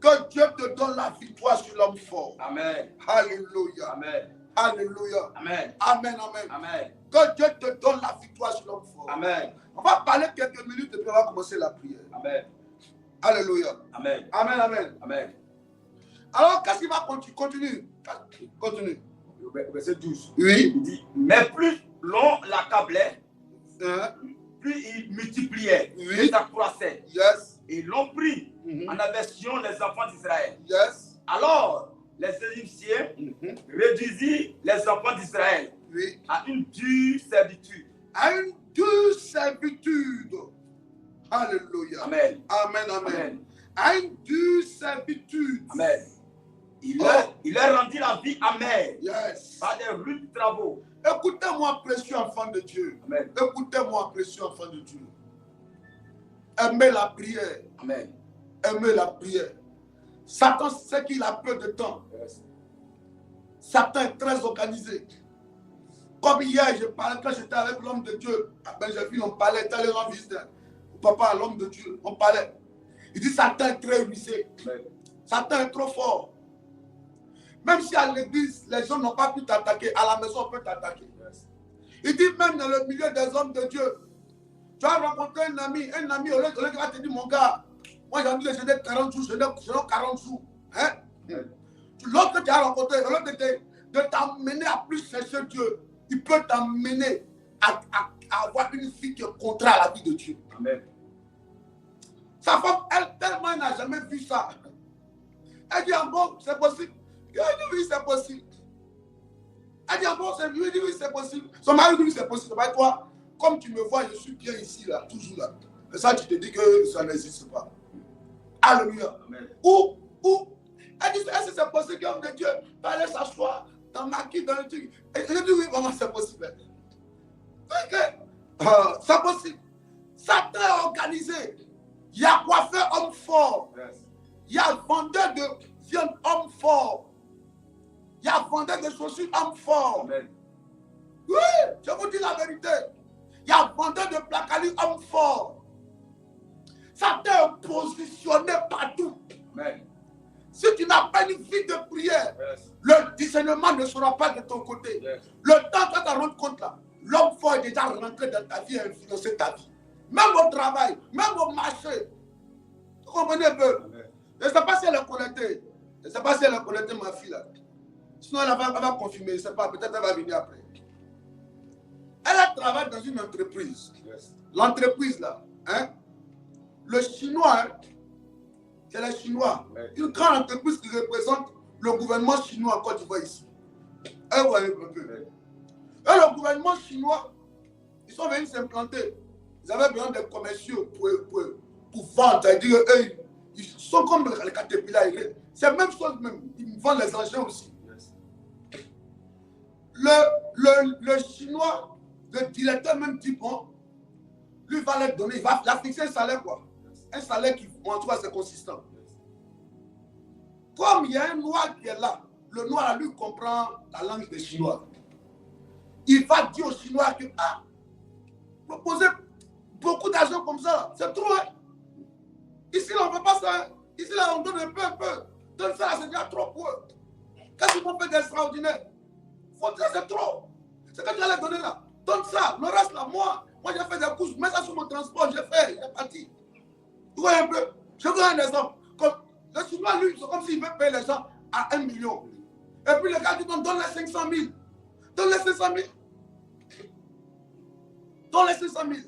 que Dieu te donne la victoire sur l'homme fort. Amen. Alléluia. Amen. Alléluia. Amen. Amen, amen. Amen. Que Dieu te donne la victoire sur l'homme fort. Amen. On va parler quelques minutes et puis on va commencer la prière. Amen. Alléluia. Amen. Amen, amen. Amen. Alors, qu'est-ce qu'il va continuer? Continue. Verset 12. Oui. Il dit, mais plus l'on l'accablait, Hein? plus il multipliait Oui. et s'accroissait. Yes. Et l'on prit Mhm. en aversion les enfants d'Israël. Yes. Alors, les Égyptiens Mhm. réduisirent les enfants d'Israël Oui. à une dure servitude. À une dure servitude. Alléluia. Amen. Amen, amen. Amen. À une dure servitude. Amen. Il leur rendit la vie amère Yes. par des rudes travaux. Écoutez-moi, précieux enfant de Dieu. Amen. Écoutez-moi, précieux enfant de Dieu. Aimez la prière. Amen. Aimez la prière. Satan sait qu'il a peu de temps. Yes. Satan est très organisé. Comme hier, je parlais quand j'étais avec l'homme de Dieu. Ben, j'ai vu, on parlait, t'allais rendre visite. Papa, l'homme de Dieu, on parlait. Il dit Satan est très rusé. Amen. Satan est trop fort. Même si à l'église, les gens n'ont pas pu t'attaquer, à la maison, on peut t'attaquer. Yes. Il dit même dans le milieu des hommes de Dieu, tu as rencontré un ami, au lieu qu'il va te dire, mon gars, moi j'ai envie de jeûner 40 jours, je n'ai 40 jours. Hein? L'autre que tu as rencontré, au lieu de t'amener à plus chercher Dieu, il peut t'amener à avoir une vie qui est contraire à la vie de Dieu. Amen. Sa femme, elle, tellement elle n'a jamais vu ça. Elle dit, ah bon, c'est possible. Il dit, oui, c'est possible. Elle dit, ah bon, c'est lui, il dit, oui, c'est possible. Son mari dit, oui, c'est possible. Mais toi, comme tu me vois, je suis bien ici, là, toujours là. Et ça, tu te dis que ça n'existe pas. Alléluia. Amen. Ou, elle dit, est-ce que c'est possible qu'un homme de Dieu va aller s'asseoir dans ma qui, dans le truc? Et je dis, oui, vraiment, c'est possible. C'est possible. Satan est organisé. Il y a coiffeur homme fort. Yes. Il y a vendeur de viande homme fort. Il y a vendeur de chaussures homme fort. Amen. Oui, je vous dis la vérité. Il y a vendeur de placali homme fort. Satan est positionné partout. Amen. Si tu n'as pas une vie de prière, Yes. le discernement ne sera pas de ton côté. Yes. Le temps que tu te rends compte là, l'homme fort est déjà rentré dans ta vie et influencé ta vie. Même au travail, même au marché. Vous comprenez un peu? Amen. Je ne sais pas si elle est connectée. Je ne sais pas si elle est connectée, ma fille là. Sinon, elle va confirmer. Je ne sais pas, peut-être elle va venir après. Elle travaille dans une entreprise. Yes. L'entreprise là, hein? Le chinois, hein? C'est les Chinois. Ouais. Une grande entreprise qui représente le gouvernement chinois en Côte d'Ivoire ici. Elle voit un peu. Ouais. Et le gouvernement chinois, ils sont venus s'implanter. Ils avaient besoin des commerciaux pour vendre. C'est-à-dire ils sont comme les caterpillars. C'est la même chose même. Ils vendent les engins aussi. Yes. Le chinois, le directeur même dit, bon, lui va leur donner, il va fixer un salaire quoi. Un salaire qui, en tout cas, c'est consistant. Comme il y a un noir qui est là, le noir, lui, comprend la langue des Chinois. Il va dire aux Chinois que, proposer beaucoup d'argent comme ça, c'est trop. Hein? Ici, là, on ne fait pas ça. Hein? Ici, là, on donne un peu. Donne ça, c'est déjà trop pour eux. Qu'est-ce qu'ils vont faire d'extraordinaire? Faut dire c'est trop. C'est que tu allais donner là. Donne ça, le reste là, moi j'ai fait des courses, mets ça sur mon transport, j'ai fait, j'ai parti. Vous voyez un peu? Je vous donne un exemple. Comme, le Chinois, lui, c'est comme s'il veut payer les gens à 1 million. Et puis le gars dit, donne-les 500 000. Donne-les 500 000. Donne-les 500 000.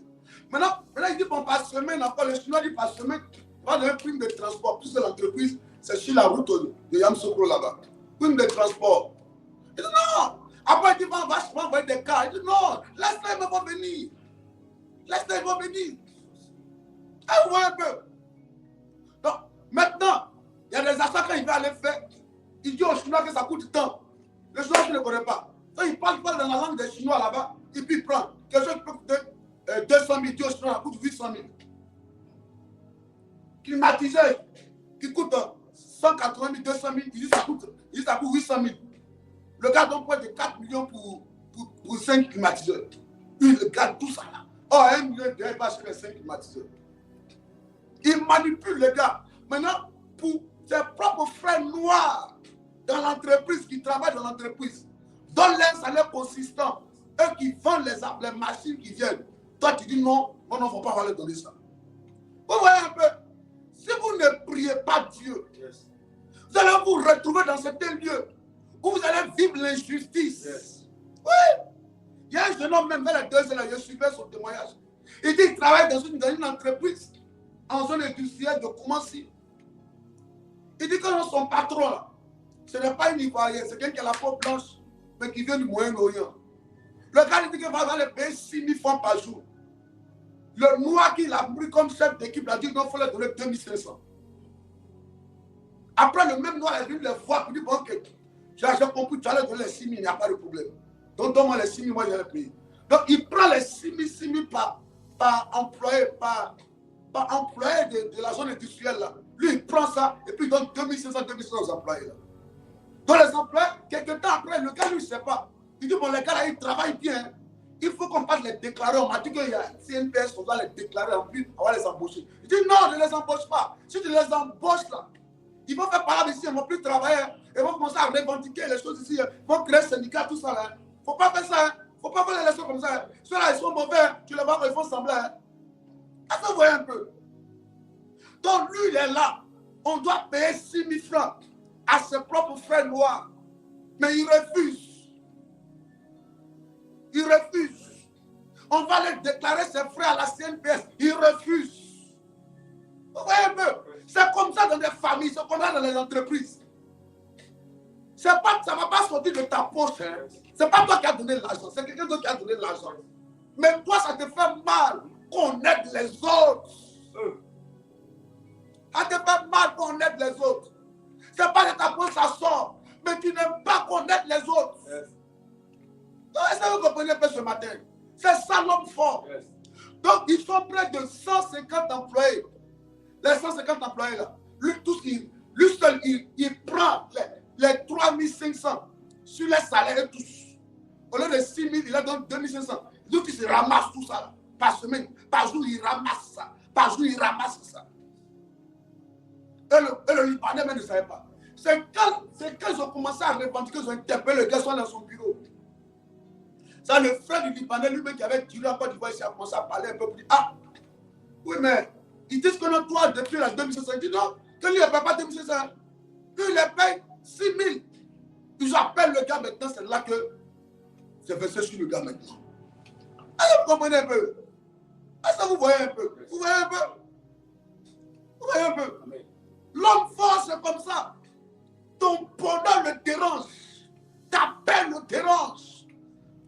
Maintenant, il dit, bon, par semaine, encore, le Chinois dit par semaine, il va donner une prime de transport, puisque l'entreprise, c'est sur la route de Yamoussoukro là-bas. Prime de transport. Il dit, non. Après, il dit, on va envoyer des cas. Il dit, non, laisse-les, ils vont venir. Laisse-les, ils vont venir. Ah, vous voyez un peu. Donc, maintenant, il y a des achats quand il va aller faire. Il dit aux Chinois que ça coûte tant. Le Chinois, je ne connais pas. Donc, il parle dans la langue des Chinois là-bas. Et puis, il prend. Quelque chose qui peut coûter 200 000. Il dit aux Chinois, ça coûte 800 000. Climatisé, qui coûte 180 000, 200 000. Il dit, ça coûte 800 000. Le gars donne près de 4 millions pour 5 climatiseurs. Il regarde tout ça là. Oh, 1 million, il va acheter les 5 climatiseurs. Il manipule les gars. Maintenant, pour ses propres frères noirs dans l'entreprise, qui travaillent dans l'entreprise, donne-leur un salaire consistant. Eux qui vendent les machines qui viennent. Toi, tu dis non, on ne va pas leur donner ça. Vous voyez un peu? Si vous ne priez pas Dieu, vous allez vous retrouver dans certains lieux où vous allez vivre l'injustice. Oui. Il y a un jeune homme, même vers les 2 heures, je suivais son témoignage. Il dit qu'il travaille dans une entreprise en zone industrielle de Koumassi. Il dit que son patron, là, ce n'est pas une Ivoirienne, c'est quelqu'un qui a la peau blanche, mais qui vient du Moyen-Orient. Le gars il dit qu'il va aller payer 6 000 francs par jour. Le noir qu'il a pris comme chef d'équipe, il a dit qu'il faut leur donner 2 500. Après, le même noir, il est venu les voir, il dit, bon, ok, j'ai compris, tu allais donner les 6 000, il n'y a pas de problème. Donc, donne-moi les 6 000, moi, je vais les payer. Donc, il prend les 6 000 par employé, par employé de la zone industrielle, là. Lui, il prend ça, et puis il donne 2 500 aux employés, là. Donc, les employés, quelques temps après, le gars, lui, il ne sait pas. Il dit, bon, les gars, là, ils travaillent bien. Il faut qu'on passe les déclarer. On m'a dit qu'il y a CNPS, on doit les déclarer, en plus, on va les embaucher. Il dit, non, je ne les embauche pas. Si tu les embauches, là, ils vont faire parler ici, ils ne vont plus travailler. Ils vont commencer à revendiquer les choses ici. Ils vont créer un syndicat, tout ça, là. Il ne faut pas faire ça. Il ne faut pas faire les leçons comme ça. Ceux-là, ils sont mauvais. Tu les vois, ils font semblant. Est-ce que vous voyez un peu? Donc, lui, il est là. On doit payer 6 000 francs à ses propres frères noirs. Mais il refuse. Il refuse. On va les déclarer ses frères à la CNPS. Il refuse. Vous voyez un peu? C'est comme ça dans les familles, c'est comme ça dans les entreprises. Ça ne va pas sortir de ta poche. Hein. Ce n'est pas toi qui as donné l'argent, c'est quelqu'un d'autre qui a donné l'argent. Mais toi, ça te fait mal qu'on aide les autres. Ça te fait mal qu'on aide les autres. Ce n'est pas de ta poche, ça sort. Mais tu n'aimes pas qu'on aide les autres. Est-ce que vous comprenez un peu ce matin? C'est ça l'homme fort. Donc, ils sont près de 150 employés. Les 150 employés là, lui seul, il prend les 3 500 sur les salaires et tous. Au lieu de 6 000, il leur donne 2 500. Donc, il se ramasse tout ça là. Par semaine, par jour, il ramasse ça. Par jour, il ramasse ça. Et le Libanais même ne savait pas. C'est quand ils ont commencé à revendiquer, ils ont interpellé le gars dans son bureau. Ça, le frère du Libanais, lui-même qui avait tiré en Côte d'Ivoire, il a commencé à parler un peu plus. Ah, oui, mais ils disent que non, toi, depuis la 2500, il dit non, que lui, il ne paye pas 2500. Lui, il les paye 6 000. Ils appellent le gars maintenant, c'est là que c'est versé sur le gars maintenant. Est-ce que vous comprenez un peu? Est-ce que vous voyez un peu? Vous voyez un peu? Vous voyez un peu? L'homme fort, c'est comme ça. Ton bonheur le dérange. Ta peine le dérange.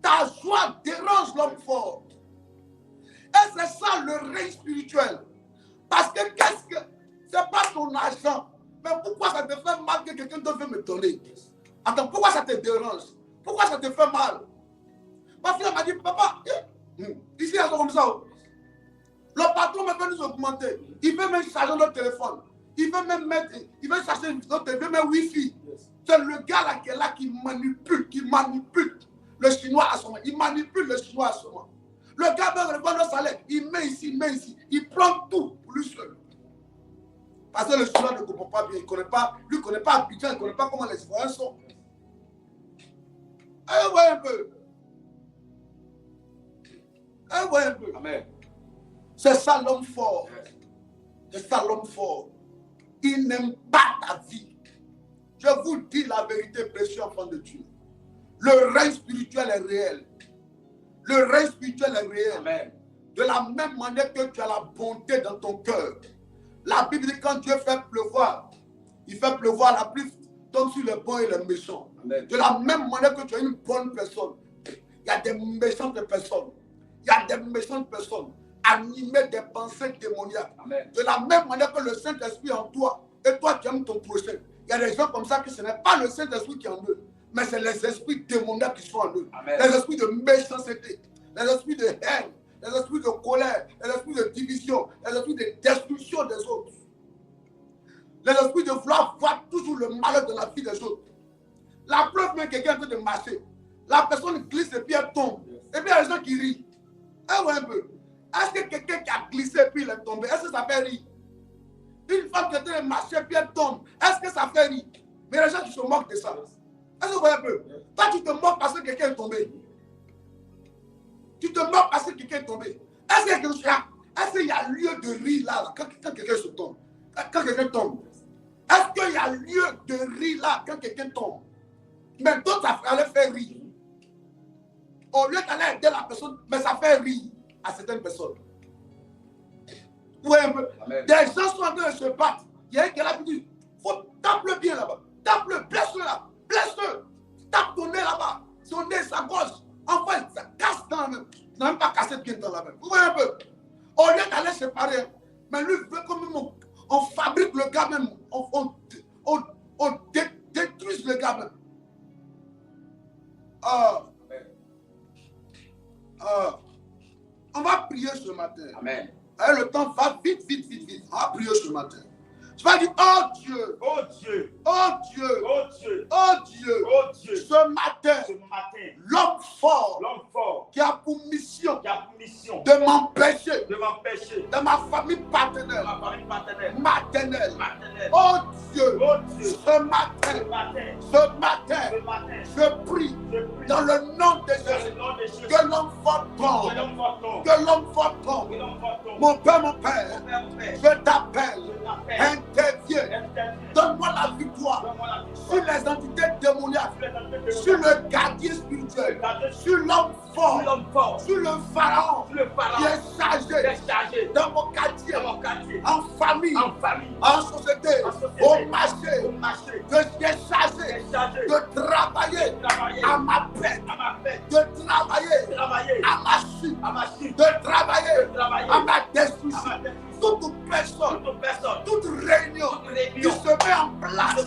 Ta joie dérange l'homme fort. Et c'est ça le règne spirituel. Parce que c'est pas ton argent. Mais pourquoi ça te fait mal que quelqu'un d'autre veut me donner? Attends, pourquoi ça te dérange? Pourquoi ça te fait mal? Ma fille m'a dit, papa, ici, ils sont comme ça. Le patron veut nous augmenter. Il veut même charger notre téléphone. Il veut même mettre, il veut charger notre téléphone, il veut mettre Wi-Fi. C'est le gars là qui est là, qui manipule le Chinois à ce moment. Il manipule le Chinois à ce moment. Le gars veut revendre le salaire. Il met ici. Il prend tout pour lui seul. Parce que le Chinois ne comprend pas bien. Il ne connaît pas. Lui ne connaît pas Abidjan. Il ne connaît pas comment les Ivoiriens sont. Allez, voyez un peu. vous voyez un peu? Amen. C'est ça l'homme fort. Yes. C'est ça l'homme fort. Il n'aime pas ta vie. Je vous dis la vérité, précieux enfant de Dieu. Le règne spirituel est réel. Le règne spirituel est réel. Amen. De la même manière que tu as la bonté dans ton cœur. La Bible dit quand Dieu fait pleuvoir, il fait pleuvoir la pluie tombe sur les bons et les méchants. Amen. De la même manière que tu es une bonne personne, il y a des méchantes personnes. Il y a des méchantes personnes animées des pensées démoniaques. Amen. De la même manière que le Saint-Esprit est en toi et toi tu aimes ton prochain. Il y a des gens comme ça que ce n'est pas le Saint-Esprit qui est en eux, mais c'est les esprits démoniaques qui sont en eux. Amen. Les esprits de méchanceté, les esprits de haine, les esprits de colère, les esprits de division, les esprits de destruction des autres. Les esprits de vouloir voir toujours le malheur de la vie des autres. La preuve, même quelqu'un est en train de marcher. La personne glisse et puis elle tombe. Et puis il y a des gens qui rient. Eh ouais, un peu. Est-ce que quelqu'un qui a glissé et puis il est tombé, est-ce que ça fait rire? Une femme qui est en train de marcher et puis elle tombe, est-ce que ça fait rire? Mais les gens qui se moquent de ça. Est-ce que vous voyez un peu? Toi, tu te moques parce que quelqu'un est tombé. Tu te moques parce que quelqu'un est tombé. Est-ce qu'il y a lieu de rire là, quand quelqu'un se tombe? Quand quelqu'un tombe? Est-ce qu'il y a lieu de rire là quand quelqu'un tombe? Mais d'autres, ça allait faire rire. Au lieu d'aller aider la personne, mais ça fait rire à certaines personnes. Ouais, un peu. Amen. Des gens sont en train de se battre. Il y a un qui est là qui dit, faut tape-le bien là-bas. Tape-le, blesse-le là. Blesse-le. Tape ton nez là-bas. Son nez, sa gorge. Enfin, ça casse dans la main. Tu n'as même pas cassé bien dans la main. Vous voyez un peu? Au lieu d'aller séparer, mais lui veut comme même on fabrique le gars même. On détruit le gars même. On va prier ce matin. Amen. Et le temps va vite, vite, vite, vite. On va prier ce matin. Tu vas dire, oh Dieu, Oh Dieu, oh Dieu, oh Dieu, oh Dieu, oh Dieu, ce matin, l'homme fort qui a pour mission de m'empêcher de ma famille paternelle, maternelle. Oh Dieu, ce matin, je prie dans le nom de Jésus que l'homme fort tombe, que l'homme fort tombe. Mon Père, je t'appelle, interviens, donne-moi la victoire sur les entités démoniaques, sur le gardien spirituel, sur l'homme fort, sur le pharaon qui est chargé dans mon quartier, en famille, en société, au marché, que j'ai chargé de travailler à ma peine, de travailler à ma chute, de travailler à ma destruction. Toute personne, toute réunion qui se met en place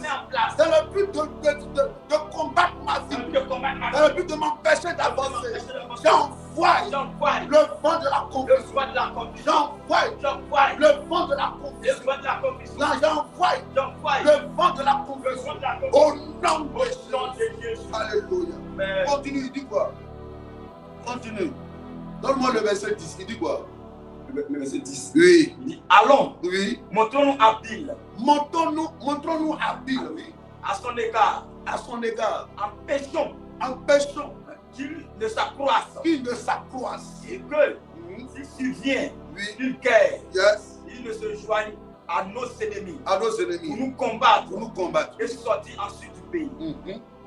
dans le but de combattre ma vie, dans le but de m'empêcher d'avancer, j'envoie le vent de la confusion. J'envoie le vent de la confusion. J'envoie le vent de la confusion. Au nom de Jésus. Alléluia. Continue, il dit quoi? Continue. Donne-moi le verset 10. Il dit quoi? Le verset 10. Oui. Il dit, allons, Oui. montrons-nous habiles. Montrons-nous habiles, oui. À son égard, empêchons qu'il ne s'accroisse. Et que, s'il survient une guerre, il ne se joigne à nos ennemis. Pour nous combattre. Et sortir ensuite du pays.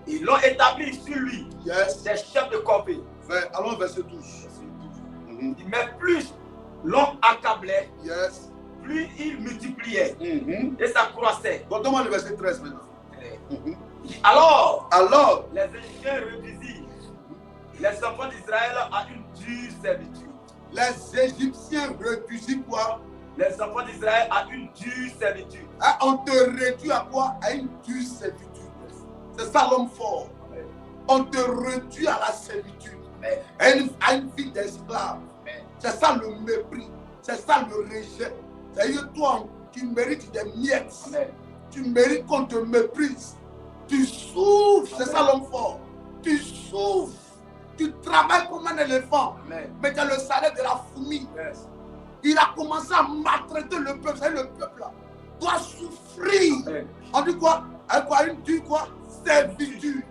Ils l'ont établi sur lui. Des chefs de corvée. Allons verset 12. Mais plus l'homme accablait, plus il multipliait et ça croissait. Bon, donne-moi le verset 13 maintenant. Alors, Alors, les Égyptiens réduisirent les enfants d'Israël à une dure servitude. Les Égyptiens réduisent quoi? Les enfants d'Israël à une dure servitude. Ah, on te réduit à quoi? À une dure servitude. C'est ça l'homme fort. On te réduit à la servitude, à une vie d'esclave. C'est ça le mépris, c'est ça le rejet. C'est-à-dire toi, tu mérites des miettes. Tu mérites qu'on te méprise. Tu souffres, c'est ça l'homme fort. Tu souffres, tu travailles comme un éléphant, mais tu as le salaire de la fourmi. Il a commencé à maltraiter le peuple. C'est le peuple là doit souffrir. On dit quoi? Une dure quoi? Servitude.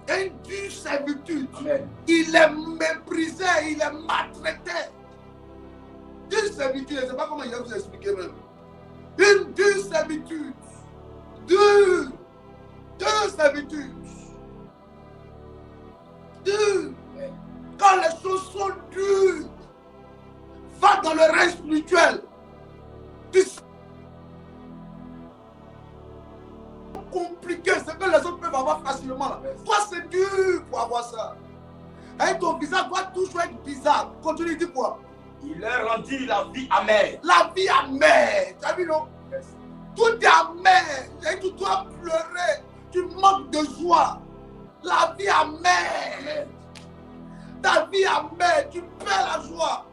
une dure servitude. Amen. Il est méprisé, il est maltraité. Dure servitude, je ne sais pas comment il va vous expliquer même. Une dure servitude. Dure servitude. Dure. Quand les choses sont dures, va dans le règne spirituel. Tu sais, compliqué, c'est que les autres peuvent avoir facilement. Toi, c'est dur pour avoir ça. Et ton visage doit toujours être bizarre. Continue, dis quoi? Il leur rendit la vie amère. La vie amère. Tu as vu, non? Yes. Tout est amer. Et tu dois pleurer. Tu manques de joie. La vie amère. Ta vie amère. Tu perds la joie.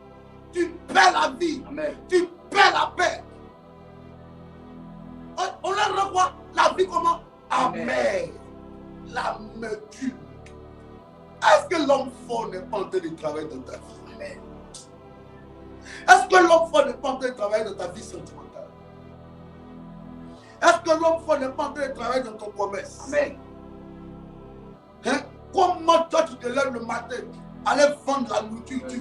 Tu perds la vie. Amen. Tu perds la paix. On leur revoit la vie comment? Amère. L'amertume. Est-ce que l'homme fort n'est pas en train de travailler dans ta vie? Amen. Est-ce que l'homme fort n'est pas en train de travailler dans ta vie sentimentale? Est-ce que l'homme fort n'est pas en train de travailler dans ton commerce? Amen. Hein? Comment toi tu te lèves le matin, aller vendre la nourriture, tu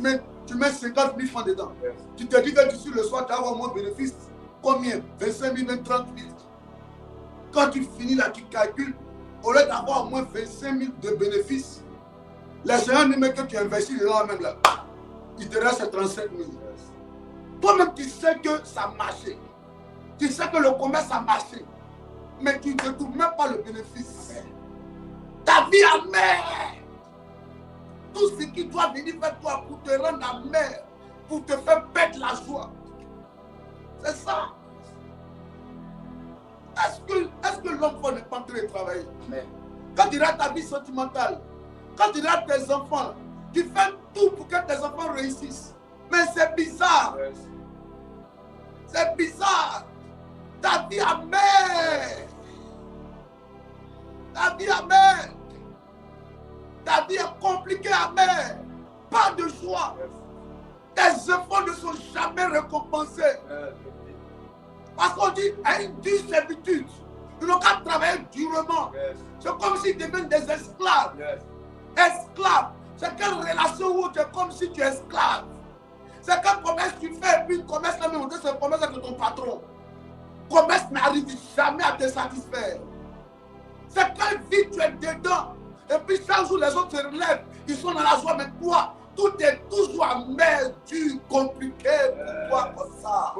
mets 50 000 francs dedans. Yes. Tu te dis que d'ici le soir, tu vas avoir moins de bénéfice. Combien? 25 000, même 30 000. Quand tu finis là, tu calcules, au lieu d'avoir au moins 25 000 de bénéfices, les gens même que tu investis dedans même là, il te reste 37 000. Yes. Toi-même, tu sais que ça marchait. Tu sais que le commerce a marché. Mais tu ne trouves même pas le bénéfice. Amen. Ta vie amère. Tout ce qui doit venir vers toi pour te rendre amer, pour te faire perdre la joie. C'est ça. Est-ce que l'homme fort n'est pas en train de travailler? Amen. Quand tu as ta vie sentimentale, quand tu as tes enfants, tu fais tout pour que tes enfants réussissent. Mais c'est bizarre. Yes. C'est bizarre. Ta vie amère. Ta vie amère. Ta vie est compliquée, amère. Pas de joie. Yes. Tes efforts ne sont jamais récompensés. Yes. Parce qu'on dit à une dure servitude. Ils n'ont qu'à travailler durement. Yes. C'est comme s'ils deviennent des esclaves. Yes. Esclaves. C'est quelle relation où tu es comme si tu es esclave. C'est quel commerce tu fais et puis commerce là même, c'est le commerce avec ton patron. Commerce n'arrive jamais à te satisfaire. C'est quelle vie tu es dedans. Et puis chaque jour les autres se relèvent, ils sont dans la joie, mais toi, tout est toujours amer, dur, compliqué pour toi comme ça.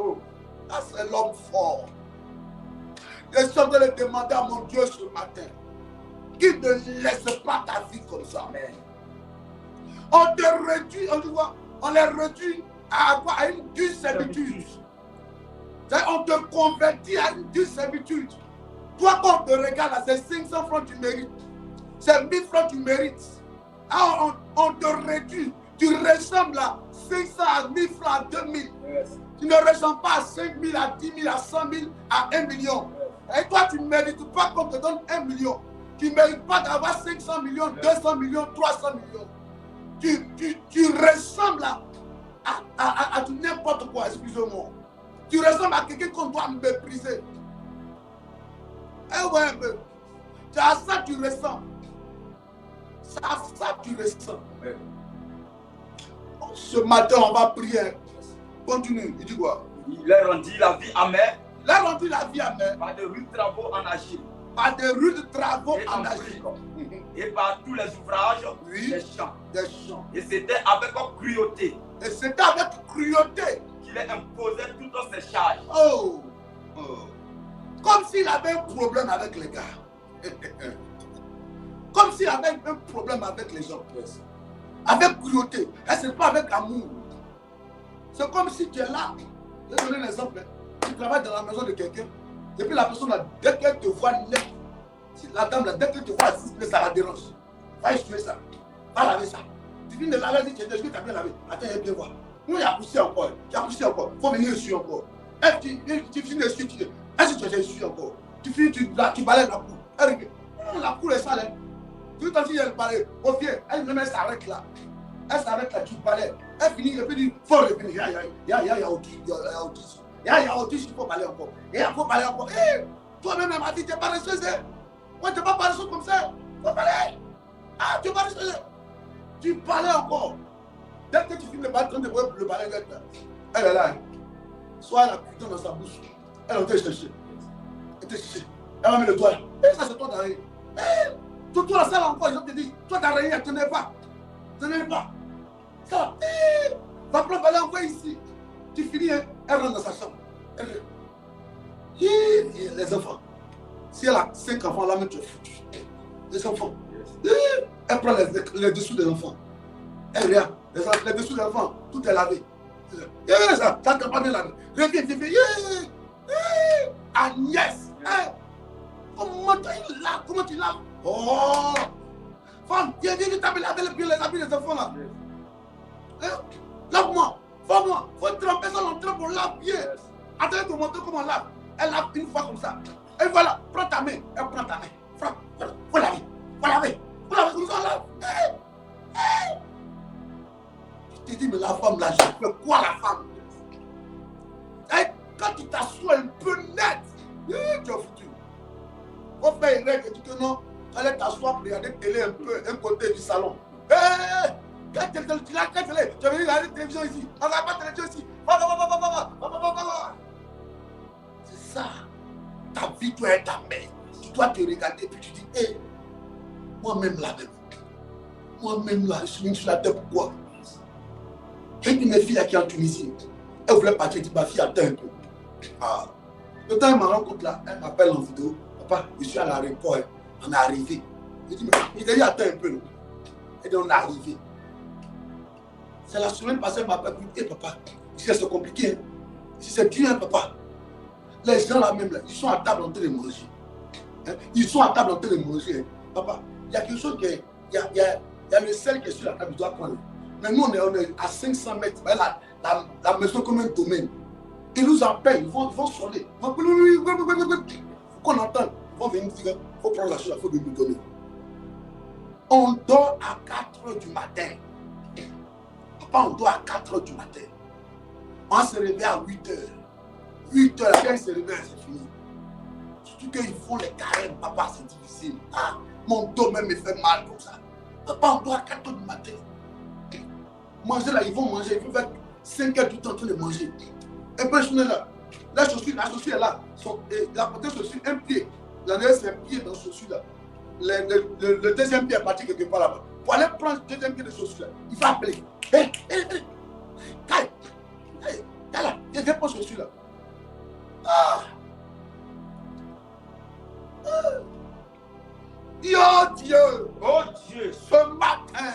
Ça c'est l'homme fort. Je suis en train de demander à mon Dieu ce matin, qu'il ne laisse pas ta vie comme ça. Amen. On te réduit, on les réduit à une dure servitude. On te convertit à une dure servitude. Toi, quand on te regarde, c'est 500 francs tu mérites. C'est 1000 francs tu mérites. Alors, on te réduit. Tu ressembles à 500 à 1000 francs à 2000. Yes. Tu ne ressembles pas à 5 000, à 10 000, à 100 000, à 1 million. Yes. Et toi, tu ne mérites pas qu'on te donne 1 million. Tu ne mérites pas d'avoir 500 millions, yes. 200 millions, 300 millions. Tu ressembles à n'importe quoi, excusez-moi. Tu ressembles à quelqu'un qu'on doit mépriser. Eh ouais, mais c'est à ça que tu ressembles. C'est à ça que tu ressembles. Ouais. Ce matin, on va prier. Continue, il dit quoi? Il leur rendit la vie amère. Il leur rendit la vie amère. Par de rudes travaux en agir. Par de rudes travaux en agir. Et par tous les ouvrages des champs. Et c'était avec cruauté. Et c'était avec cruauté qu'il imposait toutes ses charges. Oh. Comme s'il avait un problème avec les gars. Comme s'il avait un problème avec les gens. Avec cruauté. Et ce n'est pas avec amour. C'est comme si tu es là. Je vais donner un exemple. Tu travailles dans la maison de quelqu'un. Et puis la personne, là, dès qu'elle te voit net, la dame, là, dès qu'elle te voit assise, ça la dérange. Va essuyer ça. Va laver ça. Tu finis de laver, tu as bien lavé. Attends, il bien voir. Nous, il y a poussé encore. Il y a poussé encore. Il faut venir essuyer encore. Tu finis d'essuyer. Est-ce que tu as essuyer encore? Tu finis, tu balayes la cour. La cour est sale. Tout le temps, elle balaye. Au pied, elle s'arrête là. Elle s'arrête là, tu balayes. Elle finit, et puis il faut revenir. Il y a autisme. Il faut balayer encore. Et il faut balayer encore. Toi-même, elle m'a dit, tu n'es pas ressourcé. Moi, tu n'es pas ressourcé comme ça. Il faut balayer. Tu parlais encore. Dès que tu finis de battre, le balai, elle est là. Soit elle a putain dans sa bouche. Elle va te chercher. Elle te chercher. Elle va mettre le doigt. Et ça, c'est toi d'arrêt. Toi, la salle encore, ils ont te dit, toi d'arrêt, tenez pas. Tenez pas. Ça, va prendre le balai encore ici. Tu finis, elle rentre dans sa chambre. Les enfants. Si elle a 5 enfants, là, même tu es foutu. Les enfants. Elle prend les dessous des enfants. Elle regarde. Les dessous des enfants, tout est lavé. Ça t'a pas bien lavé. Reviens, viens. Agnès. Comment tu laves? Oh! Femme, viens, t'as lavé les habits des enfants là. Lave-moi. Fais-moi. Faut tremper ça dans le trempe pour laver bien. Attendez de montrer comment on lave. Elle lave une fois comme ça. Et voilà, prends ta main. Elle prend ta main. Frappe. Faut laver. Faut laver comme ça on lave. Je te dis, mais la femme là, je fais quoi la femme? Quand tu t'assois un peu net, tu es foutu. On fait une règle et tu dis non, allez t'asseoir pour regarder télé un peu, un côté du salon. Quand tu as télé, tu as venu regarder la télévision ici. On n'a pas de télévision ici. C'est ça. Ta vie doit être ta mère. Tu dois te regarder et puis tu dis, hé, moi-même là-même. Moi-même là, je suis sur la tête pourquoi? J'ai dit mes filles qui sont en Tunisie. Elle voulait partir, elle dit ma fille attend un peu. Le temps elle m'a rencontré là, elle m'appelle en vidéo. Papa, je suis à l'aéroport, on est arrivé. Je dis, mais il dit attends un peu. Et donc on est arrivé. C'est la semaine passée, elle m'appelle, et papa, ici c'est compliqué. Ici c'est dur, hein, papa. Les gens là même, là, ils sont à table en train de manger. Ils sont à table en train de manger. Papa, il y a quelque chose qui est. Il y a le sel qui est sur la table, tu dois prendre. Mais nous, on est à 500 mètres. La maison comme un domaine. Ils nous appellent, ils vont sonner. Il faut qu'on entende. Ils vont venir dire, il faut prendre la chose, il faut nous donner. On dort à 4 h du matin. Papa, on dort à 4 h du matin. On se réveille à 8 h. 8 h, quand ils se réveillent, c'est fini. Surtout qu'ils font les carèmes, papa, c'est difficile. Mon dos même me fait mal comme ça. Papa, on dort à 4 h du matin. Manger là, ils vont manger, ils vont faire 5 h du temps en train de manger. Et puis je suis là, la chaussure est là, la côté chaussure, un pied. La dernière c'est un pied dans la chaussure là. Le deuxième pied est parti quelque part là-bas. Pour aller prendre le deuxième pied de chaussure là, il faut appeler. Hé, là, viens prendre chaussure là. Oh Dieu, ce matin.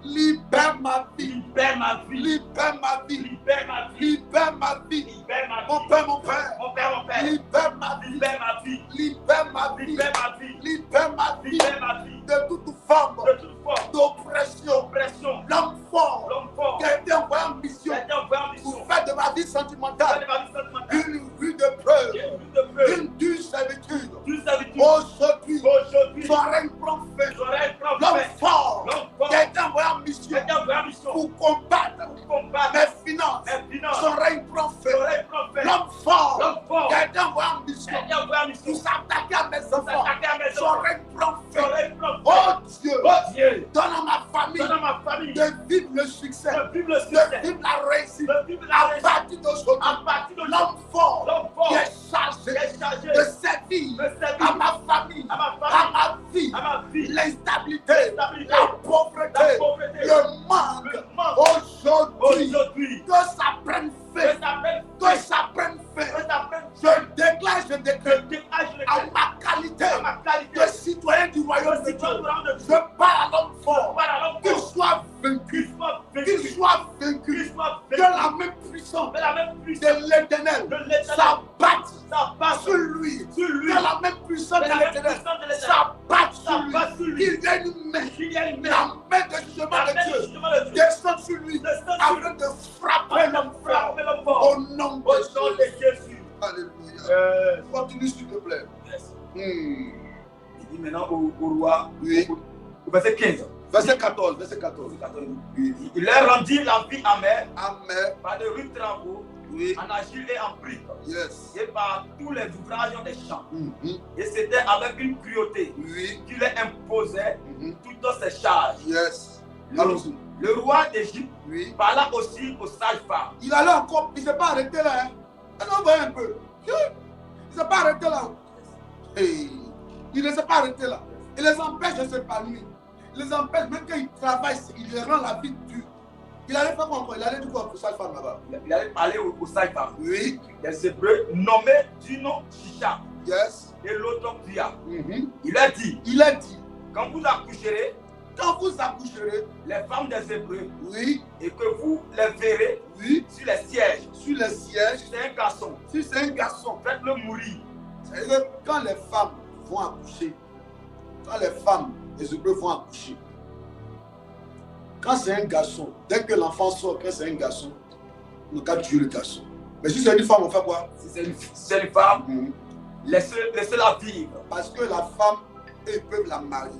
Libère ma vie. Libère ma vie. Libère ma vie. Libère ma vie. Libère ma vie. Libère ma vie. Mon père, mon père. Mon père, mon père. Libère ma vie. Libère ma vie. Libère ma vie. Libère ma vie. Libère ma vie. Libère ma vie. De toute forme De toute forme d'oppression. d'oppression. L'homme fort qui a été envoyé en mission pour faire de ma vie sentimentale une rue de preuve, une dure servitude. Aujourd'hui, son règne prend fin. L'homme fort qui a été envoyé en mission pour combattre mes finances. Son règne prend fin. L'homme fort qui a été envoyé en mission pour s'attaquer à mes enfants. Son règne prend fin. Oh Dieu, donne à ma famille de vivre le succès, de vivre la réussite. À partir d'aujourd'hui, l'homme fort qui est chargé de servir à ma famille, à ma vie, l'instabilité, la pauvreté, le manque. Aujourd'hui, que ça prenne fin. Que ça prenne fin. Je déclare à ma qualité de citoyen du royaume de Dieu. Je parle à l'homme fort. Qu'il soit vaincu. Qu'il soit vaincu. Que la même puissance de l'éternel s'abatte sur lui. Que la même puissance de l'éternel s'abatte sur lui. Qu'il y ait une main. La main de jugement de Dieu descend sur lui afin de frapper l'homme fort. Au nom de Jésus. Alléluia. Continue s'il te plaît. Il dit maintenant au roi, oui. Au verset 15. Verset 14. Oui. Il leur rendit la vie amère par de rudes travaux, oui. en agile et en briques, yes. et par tous les ouvrages des champs. Et c'était avec une cruauté qui leur imposait toutes ces charges. Yes. Le roi d'Égypte parla aussi aux sages-femmes. Il allait encore, il ne s'est pas arrêté là. On voit un peu. Il ne s'est pas arrêté là. Hey. Il ne s'est pas arrêté là. Il les empêche de s'épanouir. Il les empêche, même quand ils travaillent, il les rend la vie dure. Il allait faire quoi encore? Il allait dire quoi aux sages-femmes là-bas? Il allait parler aux sages-femmes. Oui. Les Hébreux nommés du nom Chicha. Yes. Et l'autre Pia. Il a dit. Quand vous accoucherez, les femmes des Hébreux, et que vous les verrez, sur les sièges, c'est un garçon. Si c'est un garçon, faites-le mourir. C'est-à-dire que quand les femmes vont accoucher, les Hébreux vont accoucher, quand c'est un garçon, dès que l'enfant sort, quand c'est un garçon, on ne peut pas tuer le garçon. Mais si c'est une femme, on fait quoi? Si c'est une femme, laissez-la vivre. Parce que la femme, ils peuvent la marier.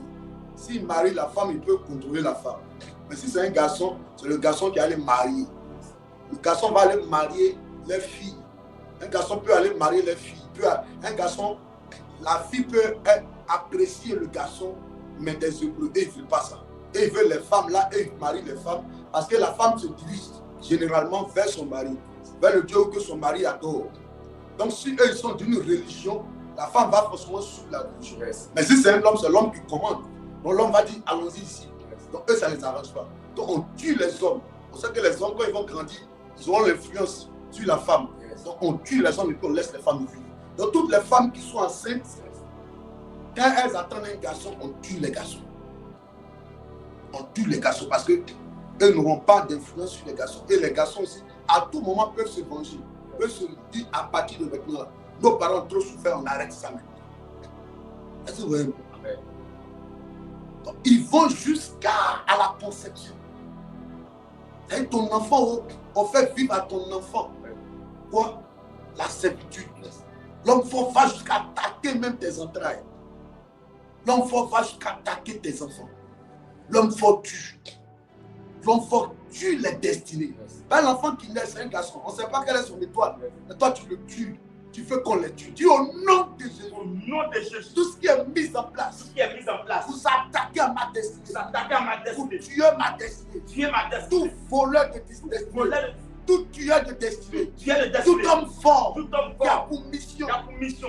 S'ils marient la femme, ils peuvent contrôler la femme. Mais si c'est un garçon, c'est le garçon qui allait marier. Le garçon va aller marier les filles. Un garçon peut aller marier les filles. Un garçon, la fille peut apprécier le garçon, mais des Hébreux, ils ne veulent pas ça. Et ils veulent les femmes là, et ils marient les femmes. Parce que la femme se dirige généralement vers son mari, vers le Dieu que son mari adore. Donc si eux ils sont d'une religion, la femme va forcément suivre la religion. Mais si c'est un homme, c'est l'homme qui commande. Donc l'homme va dire, allons-y ici. Donc eux, ça ne les arrange pas. Donc on tue les hommes. On sait que les hommes, quand ils vont grandir, ils auront l'influence sur la femme. Donc on tue les hommes et puis on laisse les femmes vivre. Donc toutes les femmes qui sont enceintes, quand elles attendent un garçon, on tue les garçons. On tue les garçons parce qu'eux n'auront pas d'influence sur les garçons. Et les garçons aussi, à tout moment, peuvent se venger. Peuvent se dire, à partir de maintenant, nos parents ont trop souffert, on arrête ça maintenant. Est-ce que vous voyez? Donc, ils vont jusqu'à la conception. C'est ton enfant, on fait vivre à ton enfant. Quoi? La servitude. L'homme fort va jusqu'à attaquer même tes entrailles. L'homme fort va jusqu'à attaquer tes enfants. L'homme fort tue. L'homme fort tue les destinées. Ben, l'enfant qui naît, c'est un garçon. On ne sait pas quelle est son étoile. Mais toi, tu le tues. Tu veux qu'on les tue. Dis au nom de Jésus. Au nom de Jésus. Tout ce qui est mis en place. Tout ce qui est mis en place. Vous attaquez à ma destinée. Vous attaquez à ma destinée. Vous tuez ma destinée. Tuez ma destinée. Tout voleur de destinée. Tout tueur de destinée. Tout homme fort. Qui a pour mission.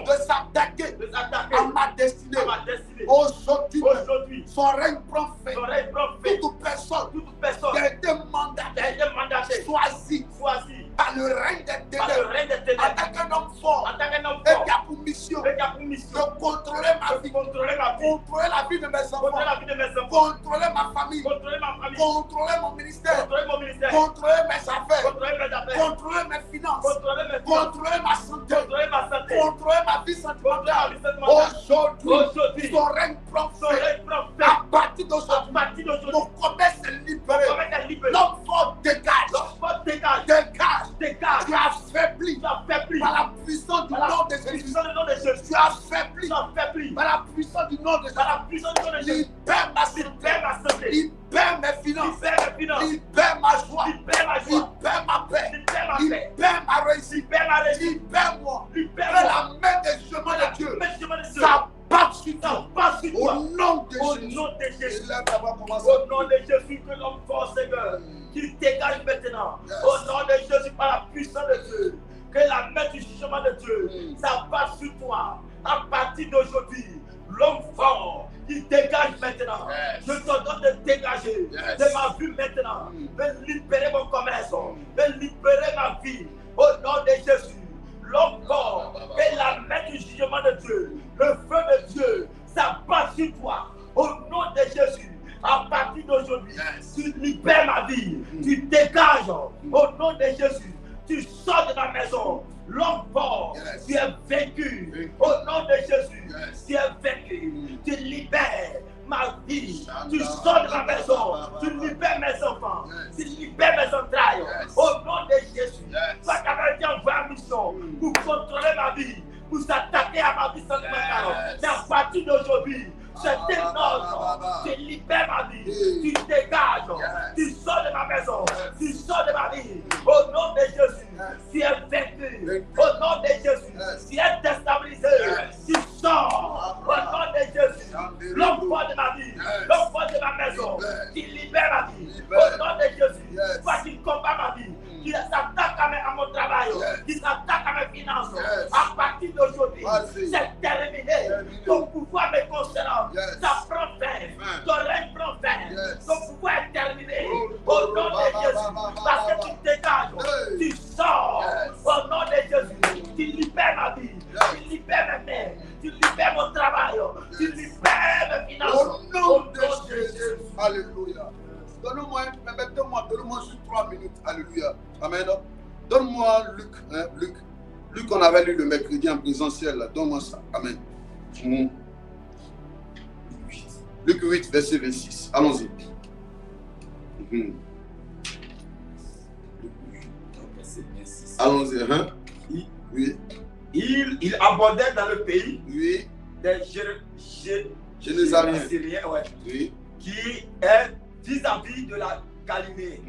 De s'attaquer à ma destinée. Aujourd'hui. Son règne prend fin. Toute personne qui a été mandatée. Choisie. Par le règne des ténèbres. Attaque un homme fort. Et qui a pour mission de contrôler ma vie. Contrôler la vie de mes enfants. Contrôler ma famille. Contrôler mon ministère. Contrôler mes affaires. Contrôler mes finances. Contrôler ma santé. Contrôler ma vie sentimentale. Aujourd'hui, son règne prend fin. À partir d'aujourd'hui, mon commerce est libéré. L'homme fort dégage. Dégage. Tu as affaibli par la puissance du nom de Jésus. Tu as affaibli par la puissance du nom de Jésus. Libère ma santé. Libère mes finances. Libère ma joie. Libère ma paix. Libère ma réussite. Libère-moi. Que la main des chemins de Dieu s'abatte sur toi. Au nom de Jésus. Au nom de Jésus, que l'homme fort, Seigneur, qu'il dégage maintenant. Au nom de Jésus, par la puissance de Dieu, que la main du jugement de Dieu s'abatte sur toi. À partir d'aujourd'hui, l'homme fort, il dégage maintenant. Je te donne de dégager de ma vie maintenant. De libérer mon commerce, de libérer ma vie. Au nom de Jésus, l'homme fort, que la main du jugement de Dieu, le feu de Dieu, s'abatte sur toi. Au nom de Jésus, à partir d'aujourd'hui, tu libères ma vie. Tu dégages. Au nom de Jésus, tu sors de ma maison. L'homme fort, tu es vaincu. Au nom de Jésus, tu es vaincu. Tu libères ma vie. Tu sors de ma maison. Tu libères mes enfants. Tu libères mes entrailles. Au nom de Jésus, toi qui avais été envoyé en mission pour contrôler ma vie, pour s'attaquer à ma vie sentimentale. Mais à partir d'aujourd'hui, je t'énonce, tu libères ma vie, tu dégages, tu sors de ma maison, tu sors de ma vie. Au nom de Jésus, tu es vaincu. Au nom de Jésus, tu es déstabilisé. Tu sors. Au nom de Jésus, l'homme fort de ma vie, l'homme fort de ma maison. maison. Tu libères ma vie. Au nom de Jésus. Toi qui combats ma vie. Qui s'attaque à mon travail. Qui s'attaque à mes finances. À partir d'aujourd'hui, c'est terminé. Ton pouvoir me concernant. Ça prend fin. Ton règne prend fin. Ton pouvoir est terminé. Au nom de Jésus. Parce que tu dégages. Tu sors. Au nom de Jésus. Tu libères ma vie. Tu libères mes mains. Tu libères mon travail. Tu libères mes finances. Au nom de Jésus. Alléluia. Donne-moi juste 3 minutes. Alléluia. Amen. Donne-moi Luc. Luc, on avait lu le mercredi en présentiel. Donne-moi ça. Amen. Luc 8, verset 26. Allons-y. Allons-y. Hein? Oui. Il abordait dans le pays des Génésariens, qui est vis-à-vis de la Galilée.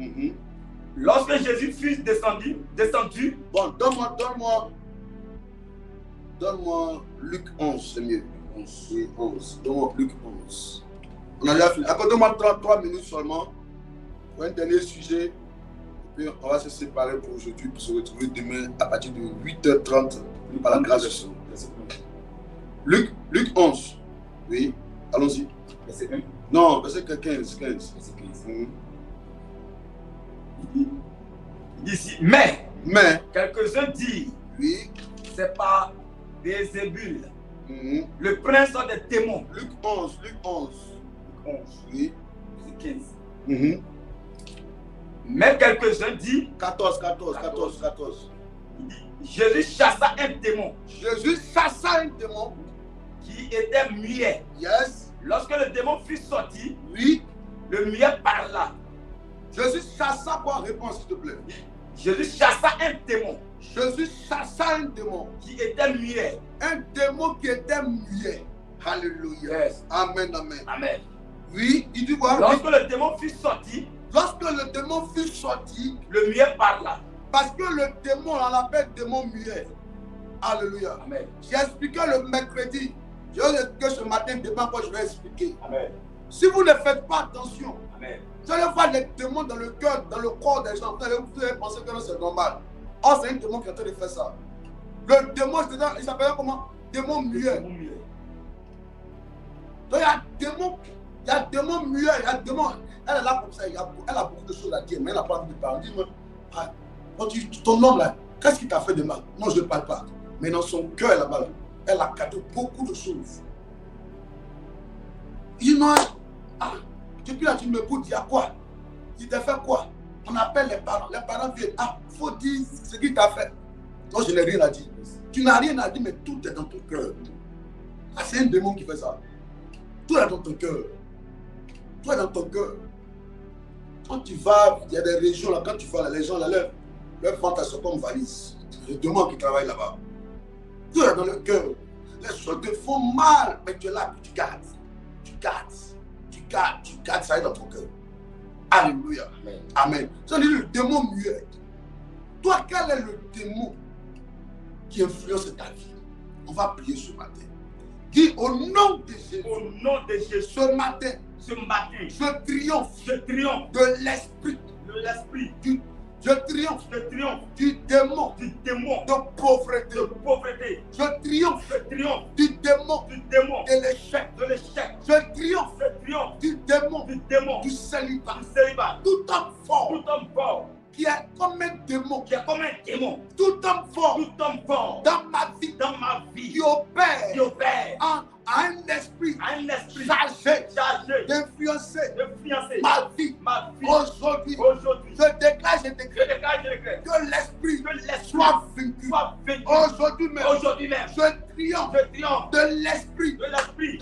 Lorsque Jésus fut descendu. Bon, donne-moi Luc 11, c'est mieux. 11. Donne-moi Luc 11. On a déjà fini. Accorde-moi 3 minutes seulement pour un dernier sujet. Et puis on va se séparer pour aujourd'hui pour se retrouver demain à partir de 8h30 par la grâce de Dieu. Luc 11. Oui, allons-y. Verset 1. Non, verset 15. Verset 15. Ici, mais quelques-uns disent, c'est pas des ébules. Le prince des démons. Luc 11. Oui. Verset 15. Mais quelques-uns disent, 14. Jésus chassa un démon. Qui était muet. Yes. Lorsque le démon fut sorti, le muet parla. Jésus chassa quoi? Réponds s'il te plaît. Jésus chassa un démon. Qui était muet. Un démon qui était muet. Alléluia. Yes. Amen. Oui, il dit quoi? Lorsque le démon fut sorti, le muet parla. Parce que le démon, on l'appelle démon muet. Alléluia. Amen. J'ai expliqué le mercredi. Je vais expliquer ce matin, demain, quand je vais expliquer. Amen. Si vous ne faites pas attention, Amen. vous allez voir les démons dans le cœur, dans le corps des gens. Vous allez penser que c'est normal. Or, c'est un démon qui est en train de faire ça. Le démon, il s'appelle comment? Démon muet. Donc, il y a démon muet, il y a démon. Elle est là comme ça, elle a beaucoup de choses à dire, mais elle n'a pas envie de parler. Dis-moi, ton homme là, qu'est-ce qu'il t'a fait de mal? Non, je ne parle pas. Mais dans son cœur là-bas, elle a cadeau beaucoup de choses. Il dit non, depuis là tu me écoutes, il y a quoi? Il t'a fait quoi? On appelle les parents viennent. Il faut dire ce qu'il t'a fait. Non, je n'ai rien à dire. Tu n'as rien à dire, mais tout est dans ton cœur. C'est un démon qui fait ça. Tout est dans ton cœur. Tout est dans ton cœur. Quand tu vas, il y a des régions là, quand tu vas, les gens là, leur ventre sont comme valise. Les démons qui travaillent là-bas. Tout est dans le cœur. Les choses te font mal, mais tu es là, tu gardes. Tu gardes ça dans ton cœur. Alléluia. Amen. Ça dit le démon muet. Toi, quel est le démon qui influence ta vie? On va prier ce matin. Dis au nom de Jésus. Au nom de Jésus. Ce matin, je triomphe de l'esprit. Je triomphe du démon de pauvreté. Je triomphe du démon de l'échec. Je triomphe du démon du célibat. Tout homme fort qui est comme un démon. Tout homme fort dans ma vie qui opère à un esprit chargé d'influencer ma vie. Aujourd'hui, je déclare que l'esprit soit vaincu. Aujourd'hui même, je triomphe de l'esprit de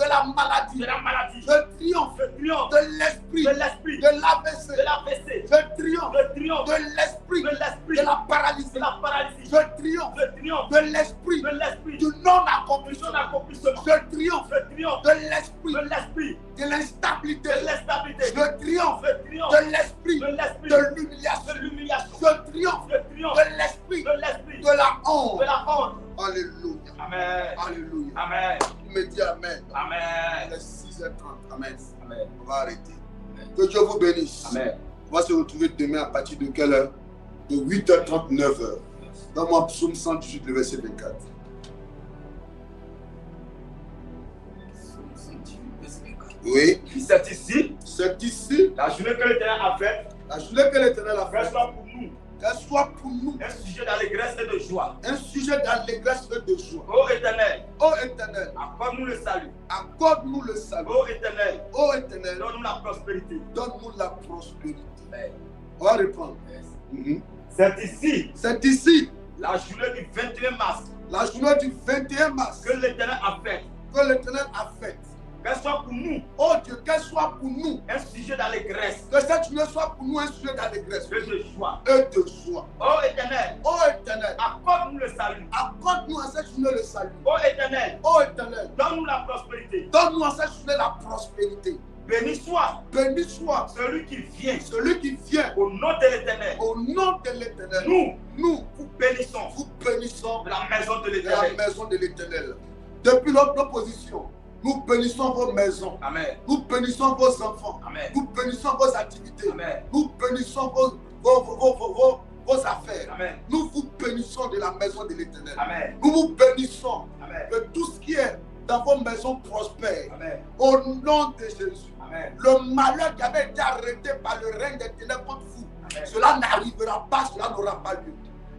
la maladie. Je triomphe de l'esprit de l'AVC. Je triomphe de l'esprit de la paralysie. Je triomphe de l'esprit du non-accomplissement. Je triomphe de l'esprit de l'instabilité. Je triomphe de l'esprit de l'humiliation. Je triomphe de l'esprit de la honte. Alléluia. Alléluia. Amen. Tu me dis Amen. Amen. Il est 6h30. Amen. Amen. On va arrêter. Que Dieu vous bénisse. Amen. On va se retrouver demain à partir de quelle heure? De 8h30, 9h. Dans mon psaume 118, le verset 24. Oui. C'est ici. C'est ici. La journée que l'Éternel a faite. La journée que l'Éternel a Qu'elle faite. soit pour nous. Qu'elle soit pour nous. Un sujet d'allégresse et de joie. Un sujet d'allégresse et de joie. Ô Éternel. Ô Éternel. Accorde-nous le salut. Accorde-nous le salut. Ô Éternel. Ô Éternel. Donne-nous la prospérité. Donne-nous la prospérité. Amen. On va reprendre. C'est ici. C'est ici. La journée du 21 mars. La journée du 21 mars. Que l'Éternel a faite. Que l'Éternel a faite. Qu'elle soit pour nous. Oh Dieu, qu'elle soit pour nous. Un sujet d'allégresse. Que cette journée soit pour nous un sujet d'allégresse. Et de joie. Et de joie. Ô Éternel. Oh Éternel. Accorde-nous le salut. Accorde-nous à cette journée le salut. Ô Éternel. Oh Éternel. Donne-nous la prospérité. Donne-nous à cette journée la prospérité. Béni soit. Béni soit Celui qui vient. celui qui vient. Au nom de l'Éternel. Au nom de l'Éternel. Nous vous bénissons. Vous bénissons de la maison de de l'Éternel. la maison de l'Éternel. Depuis notre position, nous bénissons vos maisons. Amen. Nous bénissons vos enfants. Amen. Nous bénissons vos activités. Amen. Nous bénissons vos affaires. Amen. Nous vous bénissons de la maison de l'Éternel. Amen. Nous vous bénissons Amen. que tout ce qui est dans vos maisons prospère. Amen. Au nom de Jésus. Amen. Le malheur qui avait été arrêté par le règne des ténèbres contre vous, Amen. cela n'arrivera pas, cela n'aura pas lieu.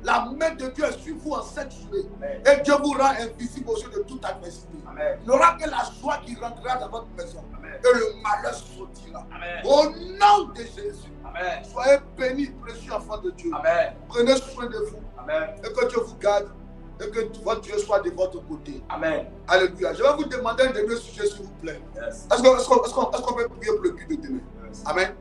La main de Dieu est sur vous en cette journée. Amen. Et Dieu vous rend invisible aux yeux de toute adversité. Amen. Il n'y aura que la joie qui rentrera dans votre maison. Amen. Et le malheur sortira. Amen. Au nom de Jésus. Amen. Soyez bénis, précieux enfants de Dieu. Amen. Prenez soin de vous. Amen. Et que Dieu vous garde. Et que votre Dieu soit de votre côté. Amen. Alléluia. Je vais vous demander un dernier sujet, s'il vous plaît. Yes. Est-ce qu'on peut prier pour le culte de demain? Yes. Amen.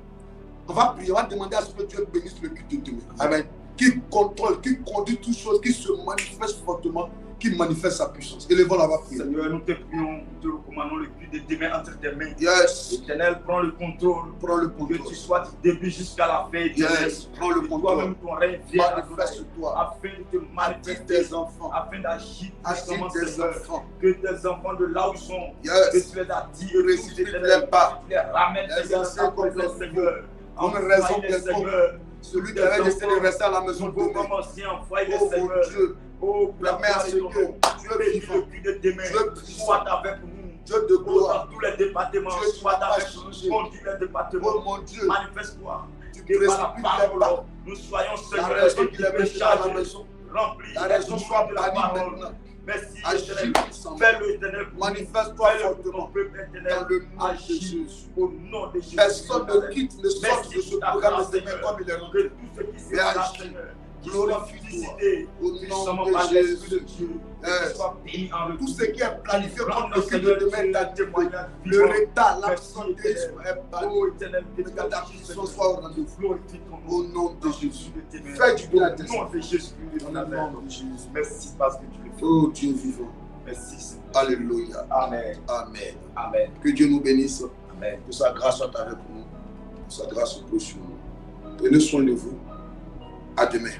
On va prier, on va demander à ce que Dieu bénisse le culte de demain. Amen. Qui contrôle, qui conduit toutes choses, qui se manifeste fortement, qui manifeste sa puissance. Élevons la prière. Seigneur, nous te prions, nous te recommandons le culte de demain entre tes mains. Yes. Éternel, prends le contrôle. Prends le Que contrôle. tu sois du début jusqu'à la fin. Yes. Prends le contrôle. Toi-même, ton règne vienne Manifeste-toi. afin de te Avec manifester, tes enfants. afin d'agir Agis puissamment, tes Seigneur. enfants. Que tes enfants de là où ils sont, que Yes. tu les as dit, Précipite-les pas. les ramènes, Les Seigneur, anciens dans ta présence, complètement. Seigneur. Comme Envoie raison les, quelconque. Seigneur. Celui qui avait décidé de rester à la maison de Nouveau demain. commencez, envoie-les, Oh mon Seigneur. Dieu. Oh, Permets à ce que Dieu vivant, depuis de demain, Dieu puissant, soit avec nous. Dieu de Oh, gloire. dans tous les départements, Dieu soit qui n'a pas avec changé. nous. Conduis les départements. Oh mon Dieu. Manifeste-toi. Tu Que par la précipites les pas. parole, nous soyons La Seigneur raison qu'il est équipés, venu à la chargés, maison. remplis. La raison soit de la bannie parole. maintenant. Merci, Agis Éternel. puissamment. Fais-le, Éternel. pour nous. Manifeste-toi Fais-le pour fortement. ton peuple, Éternel. Dans le nom de Agis Jésus. au nom de Jésus. Personne ne quitte, ne sorte Merci de ce pour ta programme grâce, de demain Seigneur. comme il est Que rentré. tout ce qui Et sera là, agis. Seigneur, qui soit Glorifie-toi. félicité Au nom puissamment de par l'Esprit de Jésus. Dieu. Yes. Qu'il soit béni en retour. Tout ce qui est planifié Rends comme le notre culte Seigneur de demain est à témoignage le vivant. retard, Merci, l'absentéisme Éternel. est banni. Oh, Éternel, Que ta puissance soit au rendez-vous. glorifie ton nom. Au nom de Jésus. De tes mains. Fais du bien à Au tes nom enfants. de Jésus de Au Nazareth. nom de Jésus. Merci parce que tu le fais. Oh Dieu vivant. Merci, Seigneur. Alléluia. Amen. Amen. Amen. Que Dieu nous bénisse. Amen. Que sa grâce soit avec nous. Que sa grâce soit sur nous. Prenez soin de vous. À demain.